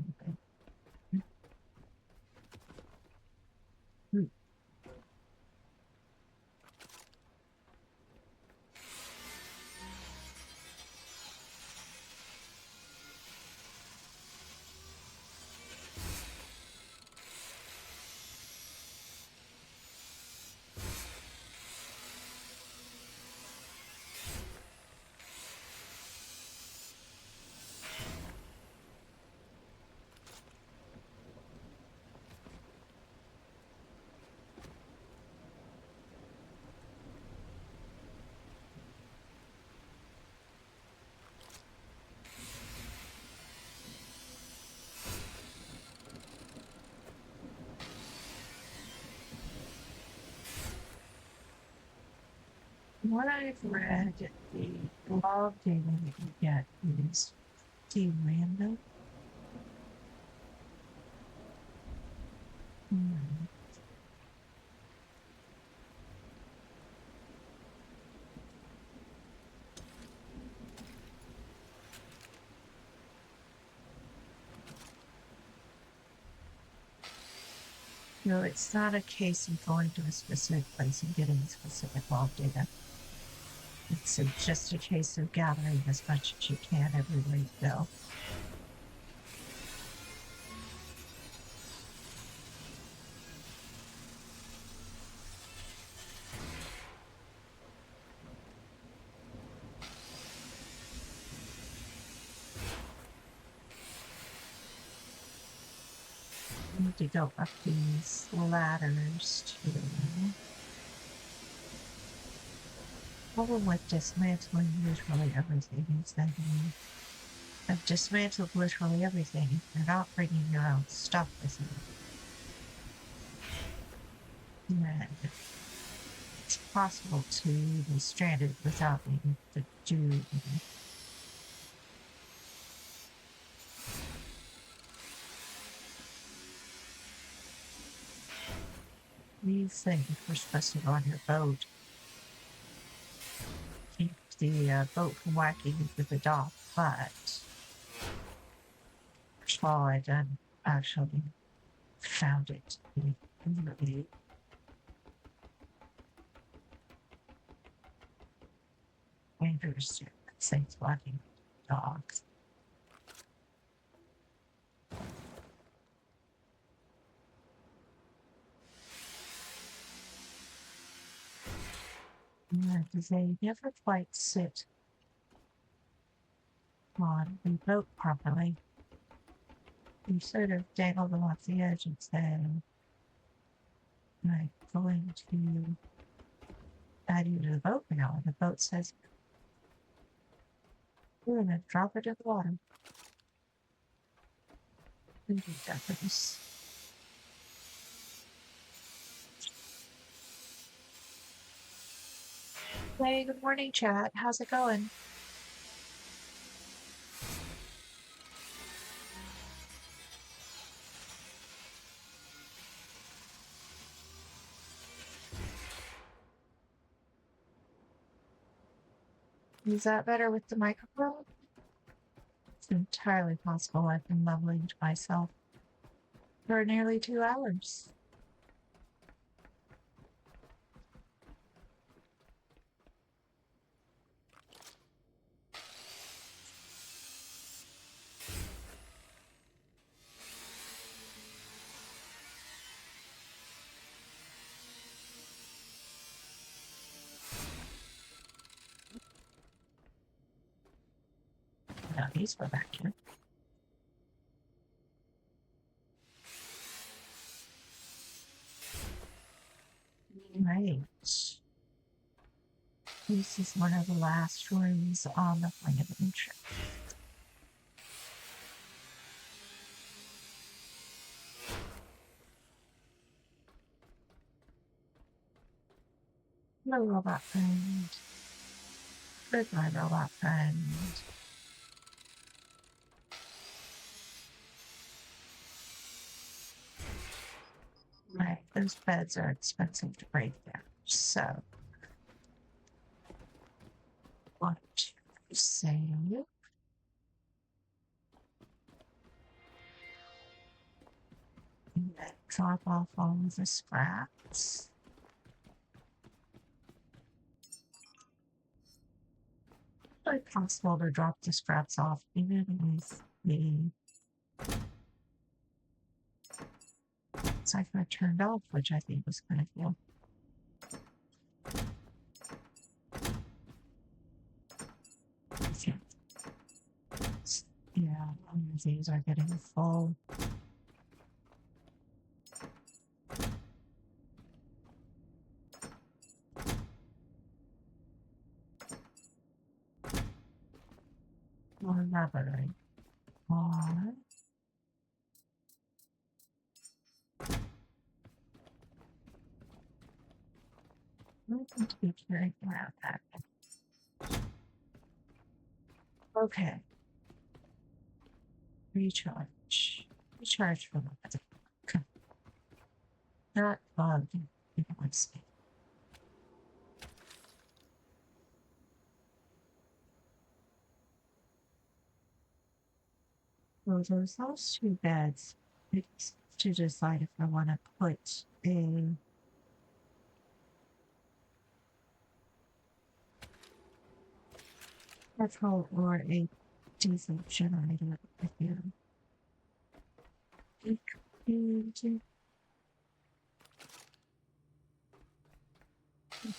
what I've read, the log data that you get is too random. No, it's not a case of going to a specific place and getting specific log data. It's just a case of gathering as much as you can everywhere you go. You need to go up these ladders to. Problem with dismantling literally everything is that you have dismantled literally everything. You're not bringing your own stuff with you. And it's possible to be stranded without needing to do anything. These things were supposed to go on your boat. Keep the boat from whacking into the dock, but first of all, I done actually found it to be really dangerous. Things whacking dogs. Yeah, because they never quite sit on the boat properly. You sort of dangle them off the edge and say, I'm going to add you to the boat now. And the boat says, we're going to drop it in the water. And do that for this. Hey, good morning, chat. How's it going? Is that better with the microphone? It's entirely possible I've been mumbling to myself for nearly 2 hours. No, these were back here. Right. This is one of the last rooms on the Point of Interest. Hello, robot friend. Goodbye, robot friend. Right, those beds are expensive to break down. So, want to say And then drop off all of the scraps. It's possible to drop the scraps off even with the cipher turned off, which I think was kind of cool. Yeah, all of these are getting full. More rubbery. More. I need to be carrying around that. Okay. Recharge. Recharge for what? Not bug. Let's see. So there's those two beds. It's to decide if I want to put a petrol or a diesel generator here. We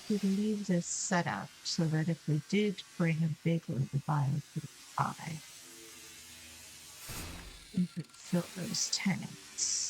could leave this set up so that if we did bring a big load of buy, we could fill those tanks.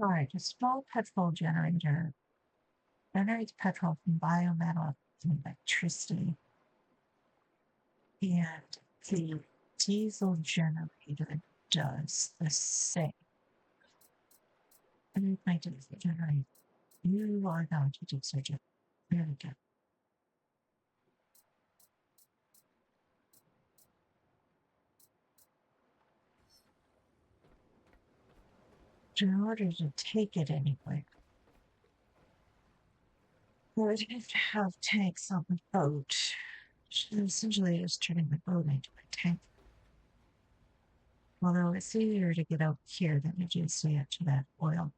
All right, a small petrol generator generates petrol from biometal and electricity. And the diesel generator does the same. And it might diesel generator. You are going to diesel generator. There we go. In order to take it anywhere, we would have to have tanks on the boat. Which essentially is turning the boat into a tank. Although it's easier to get out here than it is to get to that oil.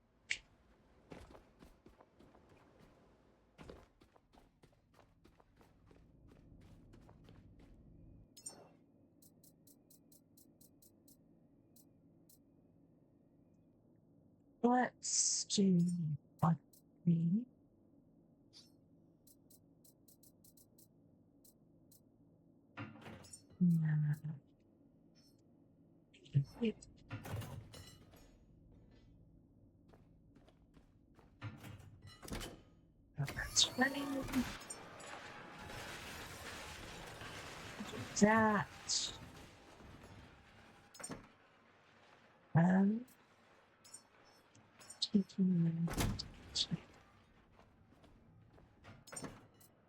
Let's do what we that's running. That. Taking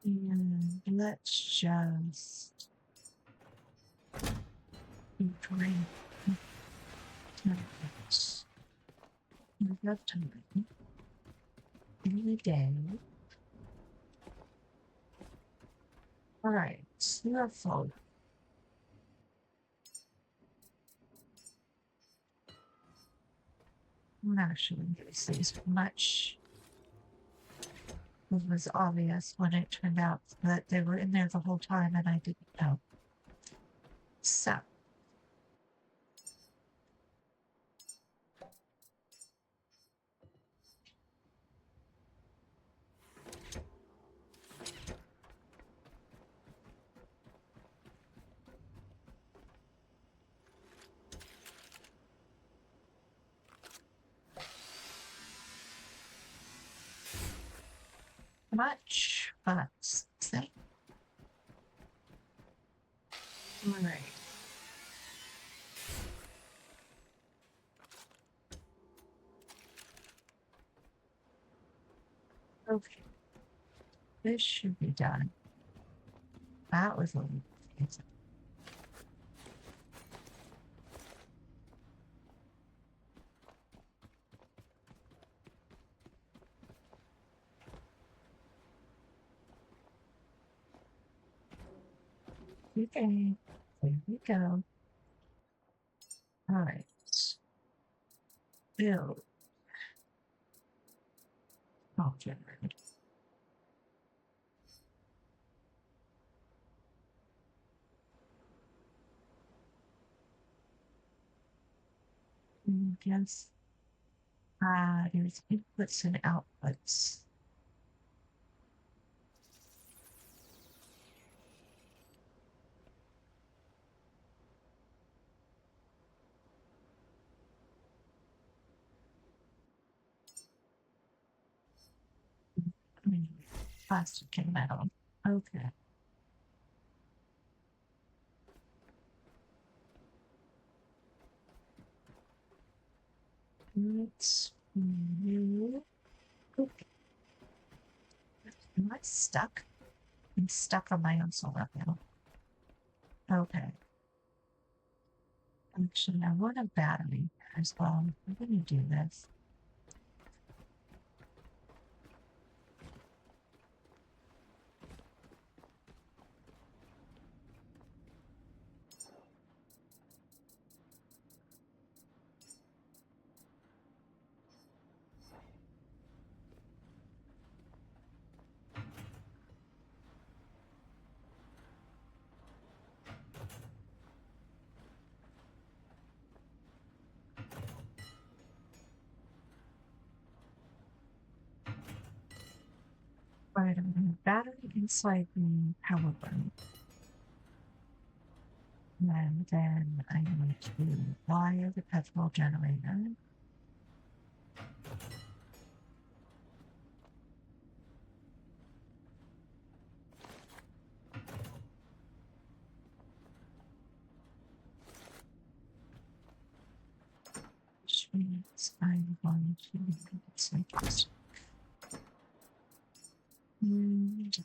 and let's just drink enough time in the day. All right, snowfall. I'm not actually use these much. It was obvious when it turned out that they were in there the whole time and I didn't know. So. Much, but same. All right. Okay, this should be done. That was a little confusing. Okay, there we go. All right, build. Oh, generated. Yes. There's inputs and outputs. Mm, Plastic and metal. Okay. Let's move. Okay. Am I stuck? I'm stuck on my own solar panel. Okay. Actually, I want a battery as well. I'm going to do this. Right, I'm going to battery inside the power burn. And then I'm going to wire the petrol generator. Which means I'm going to need some plastic. And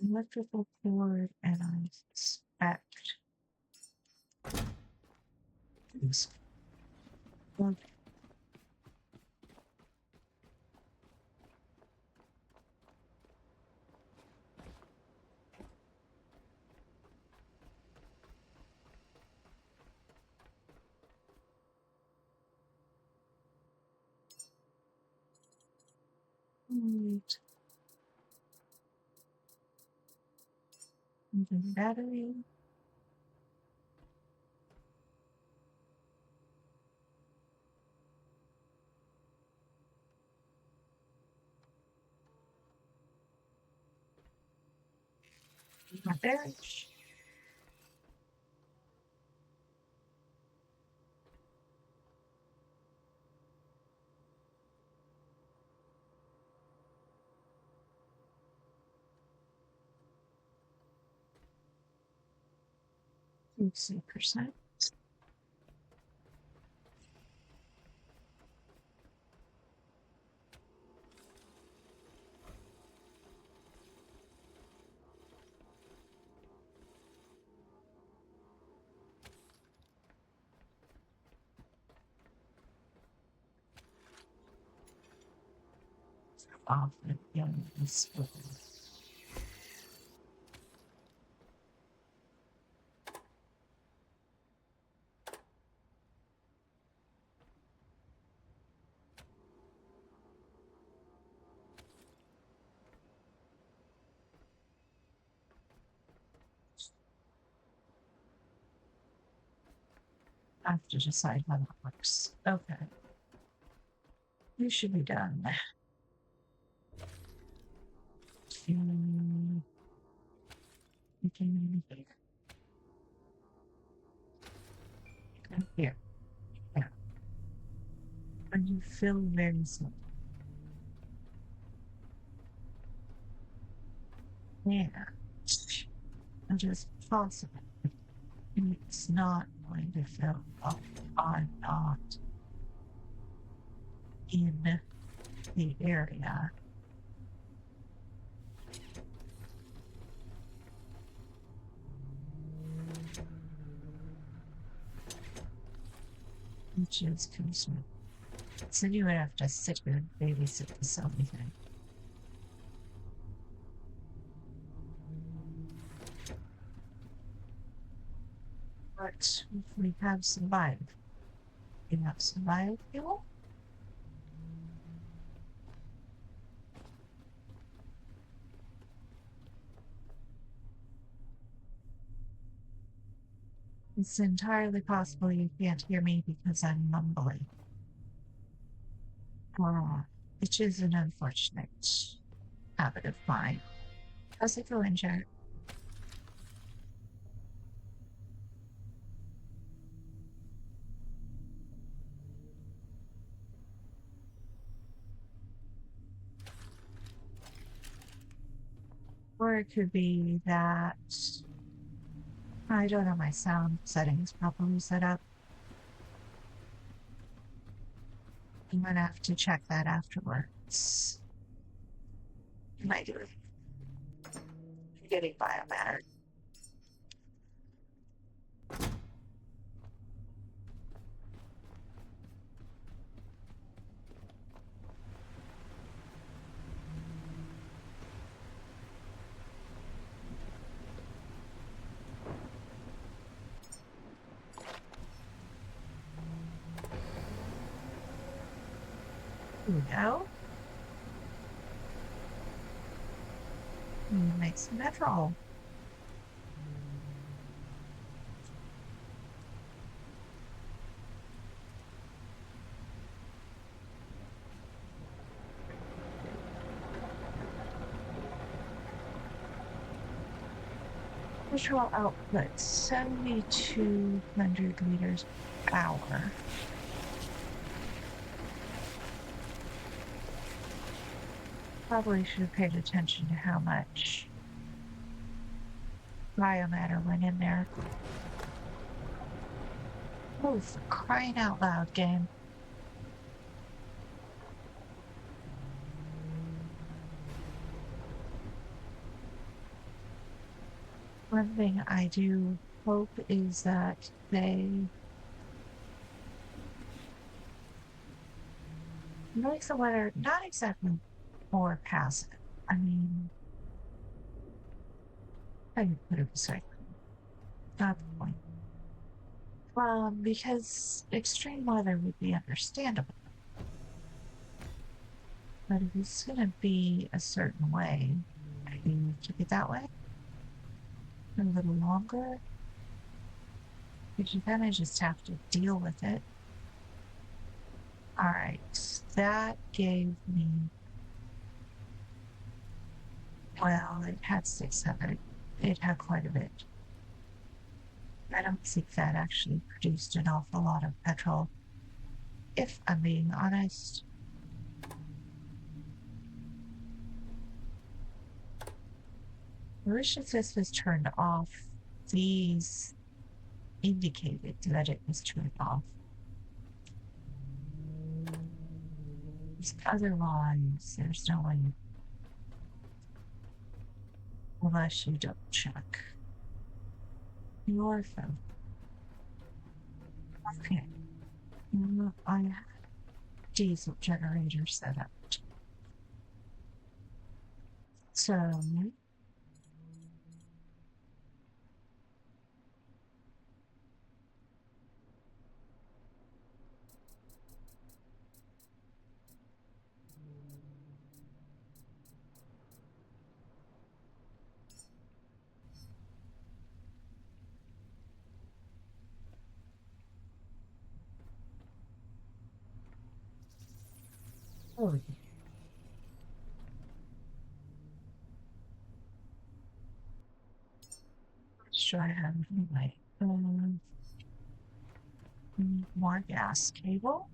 electrical cord, and I suspect this. Right. The battery. My battery. 60%. Off the young is I have to decide how that works. Okay. You should be done. You can here. Yeah. And you feel very slow. Yeah. And just possible. It's not going to fill up. I'm not in the area. Which is concerned. So you would have to sit here and babysit this everything. But if we have survived, we have survived fuel. It's entirely possible you can't hear me because I'm mumbling. Which is an unfortunate habit of mine. How's it going, Jared? Or it could be that I don't have my sound settings properly set up. I'm gonna have to check that afterwards. Am I doing getting biomatter? No? Make some petrol. Visual output 7,200 liters per hour. Probably should have paid attention to how much biomatter went in there. Oh, for crying out loud, game. One thing I do hope is that they make the weather not exactly more passive. I mean, how do you put it this way? Not the point. Because extreme weather would be understandable. But if it's going to be a certain way, maybe keep it that way a little longer. Because you kind of just have to deal with it. All right, that gave me. Well, it had 600. It had quite a bit. I don't think that actually produced an awful lot of petrol, if I'm being honest. I wish if this was turned off, these indicated that it was turned off. Otherwise, there's no way, unless you double check your phone. Okay. I have diesel generator set up. So, oh, sure I have anyway. More gas cable.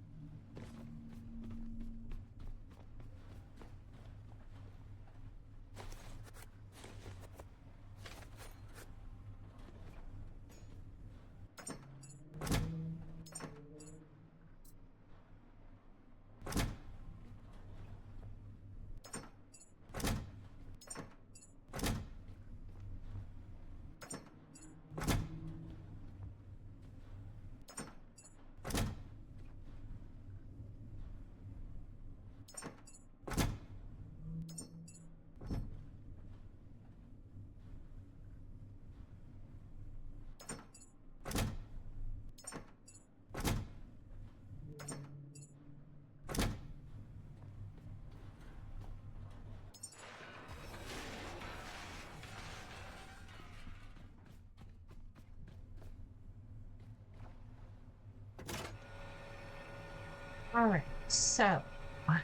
All right, so I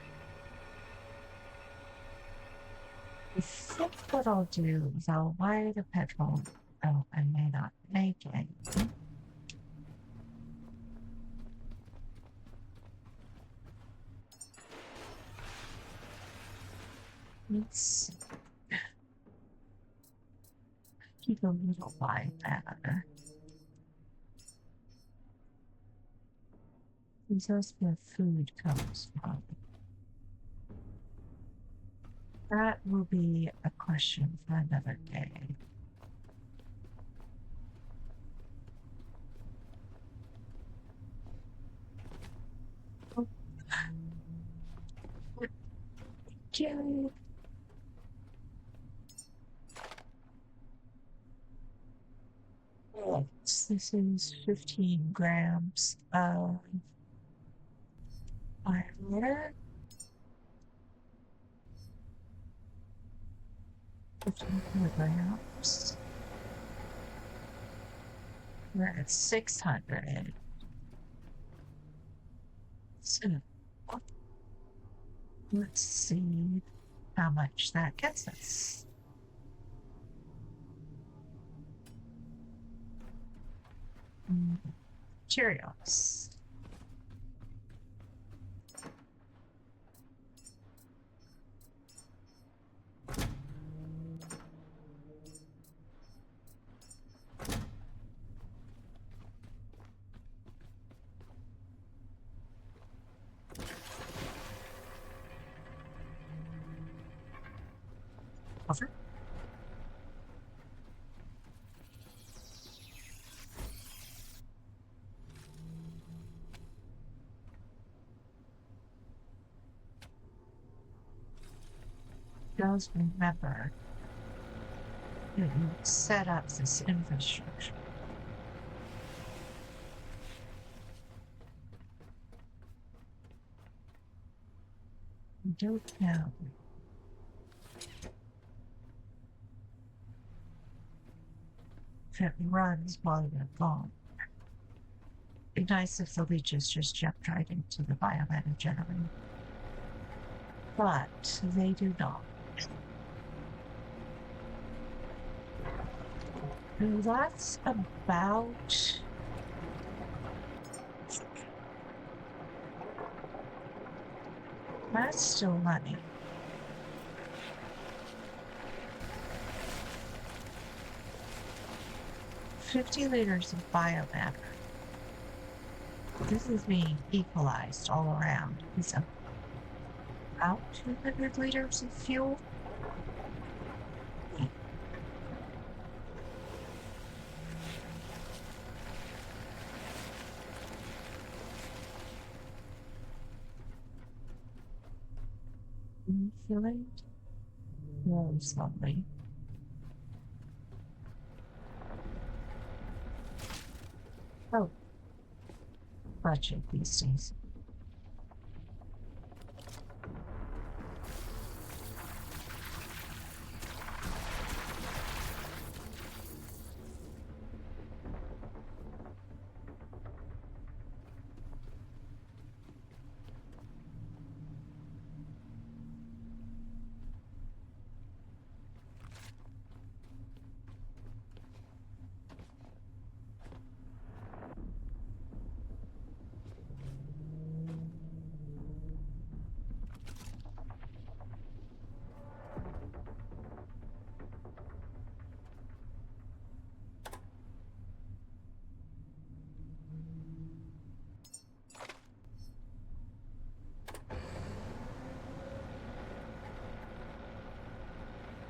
think what I'll do is I'll wire the petrol. Oh, I may not make it. Let's keep a little light there. That's where food comes from. That will be a question for another day. Okay. This is 15 grams of iron water. 15 kilograms. We're at 600. So let's see how much that gets us. Cheerios. Over. Just remember that you set up this infrastructure. You don't know if it runs while you're gone. It'd be nice if the leeches just jumped right into the biomatter generator. But they do not. And that's about that's still money. 50 liters of biomatter. This is being equalized all around. It's about 200 liters of fuel. Infilling very slowly. Oh, budget these days.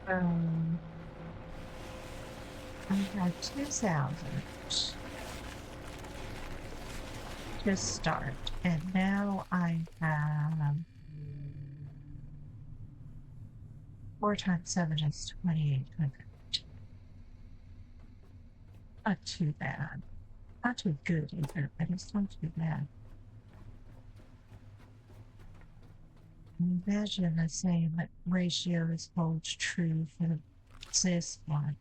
Um, I had 2,000 to start, and now I have 4 times 7 is 2,800. Not too bad. Not too good either, but it's not too bad. Imagine the same ratios holds true for this one.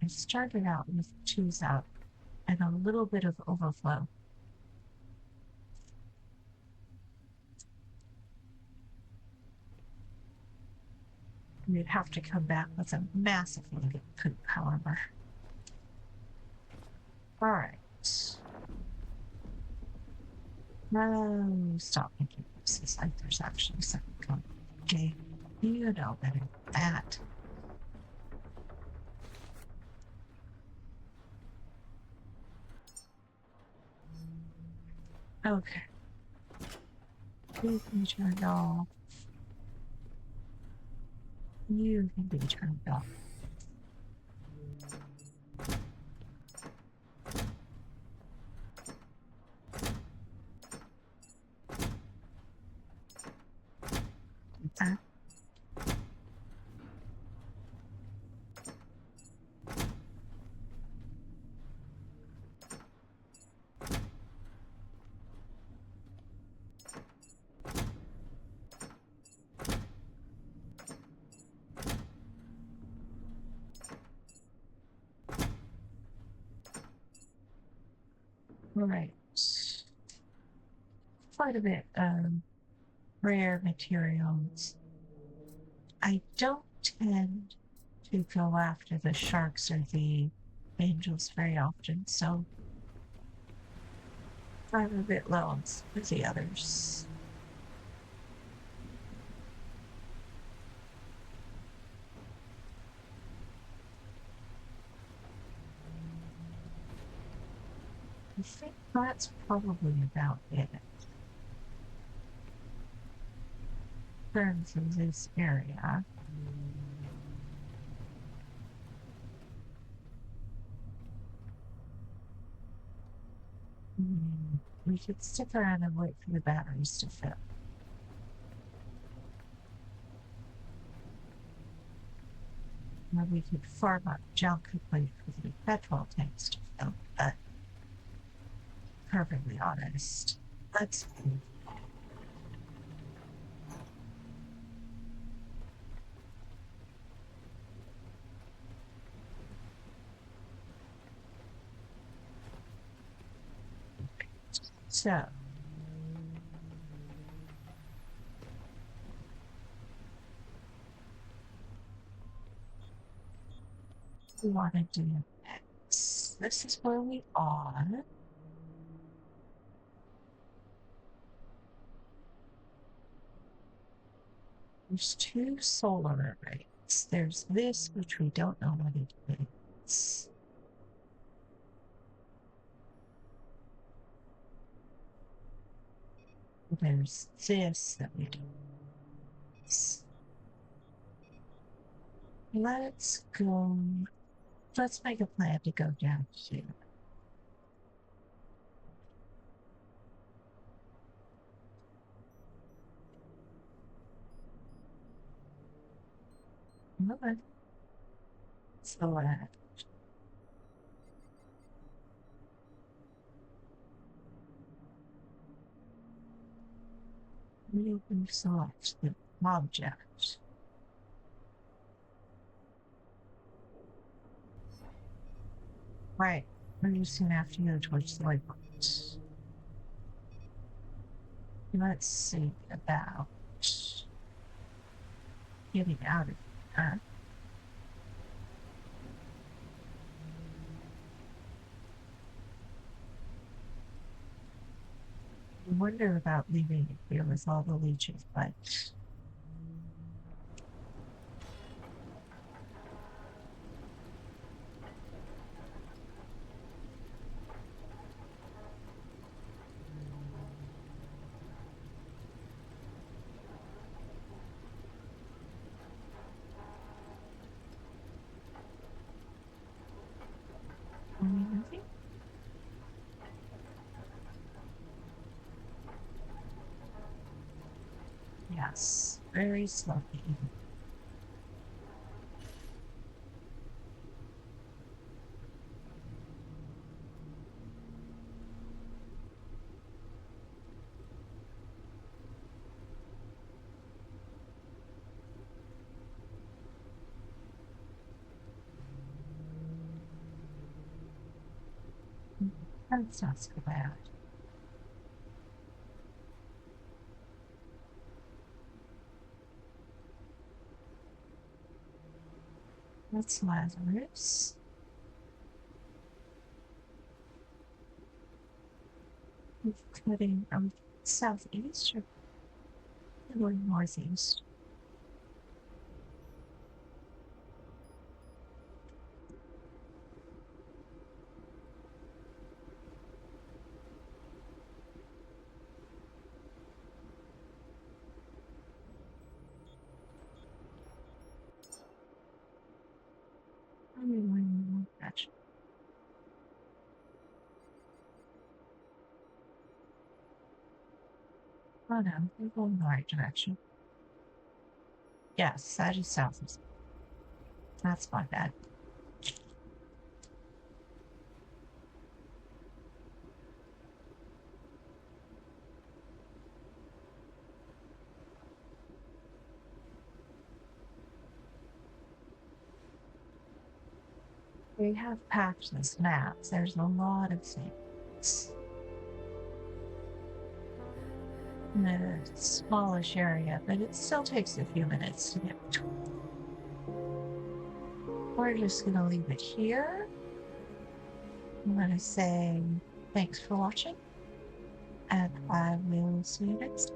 started out with twos out and a little bit of overflow. You'd have to come back with a massive poop, however. All right. No, stop making faces like there's actually something going on. Okay, you know better than that. Okay. You can be turned off. You can be turned off. Uh, all right. Quite a bit of rare materials. I don't tend to go after the sharks or the angels very often, so I'm a bit low on with the others. I think that's probably about it in terms of this area. We could stick around and wait for the batteries to fill. Or we could farm up junk and wait for the petrol tanks to fill. But perfectly honest, let's move. So, we want to do next. This is where we are. There's two solar arrays. There's this, which we don't know what it is. There's this that we do. Let's go. Let's make a plan to go down here. Okay. So, we can select the object. Right. We're just gonna have to go towards the lightpost. Let's see about getting out of here. I wonder about leaving it here with all the leeches, but I mean, I think yes, very slowly. That's not so bad. That's Lazarus. We're cutting from southeast or northeast. Gotcha. Oh no, we're going the right direction. Yes, that is southeast. That's not bad. We have patchless maps. There's a lot of things in a smallish area, but it still takes a few minutes to get between. We're just going to leave it here. I'm going to say thanks for watching, and I will see you next time.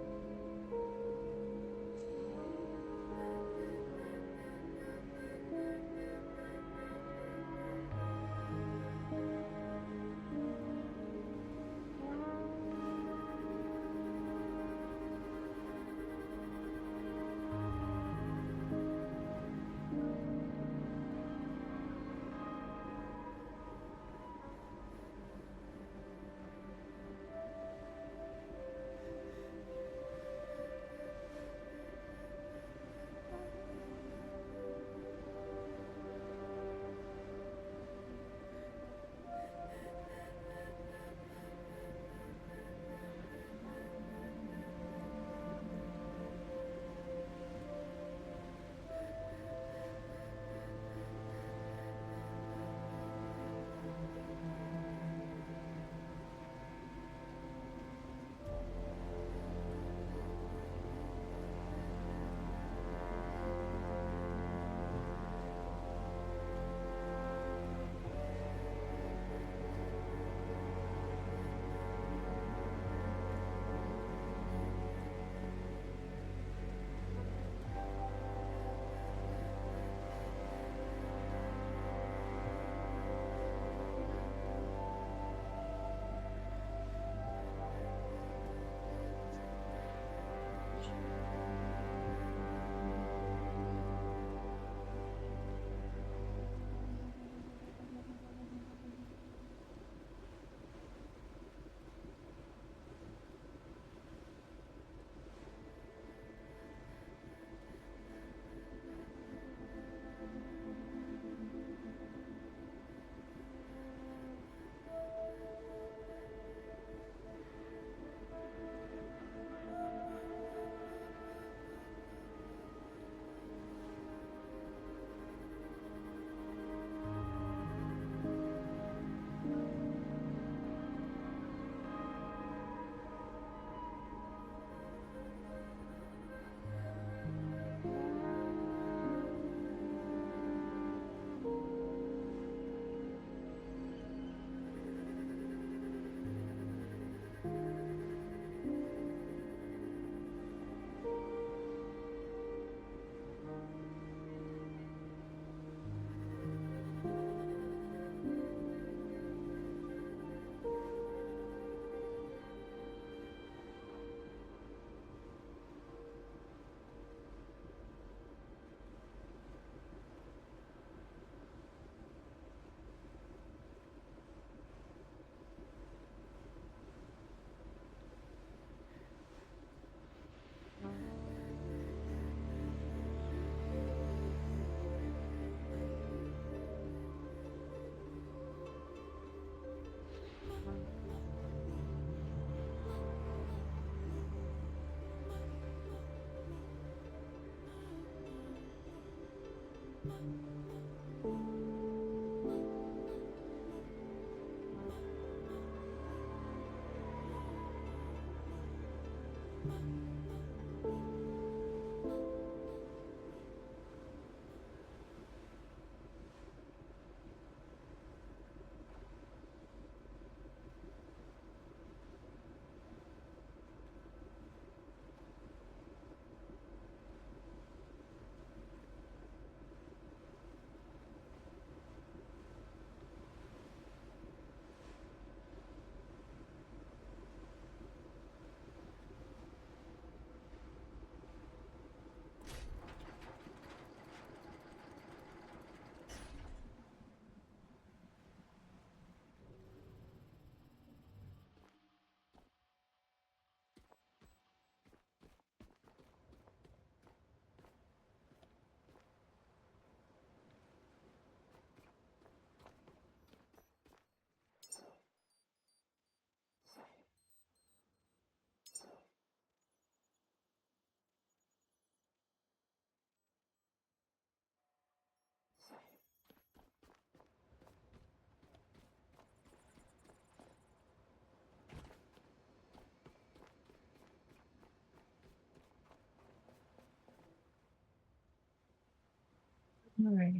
All right.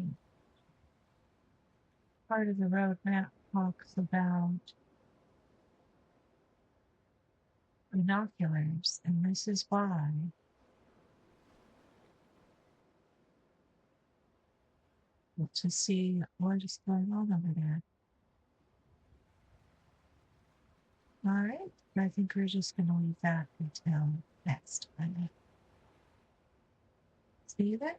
Part of the roadmap talks about binoculars, and this is why. To see what is going on over there. All right. I think we're just going to leave that until next time. See you then.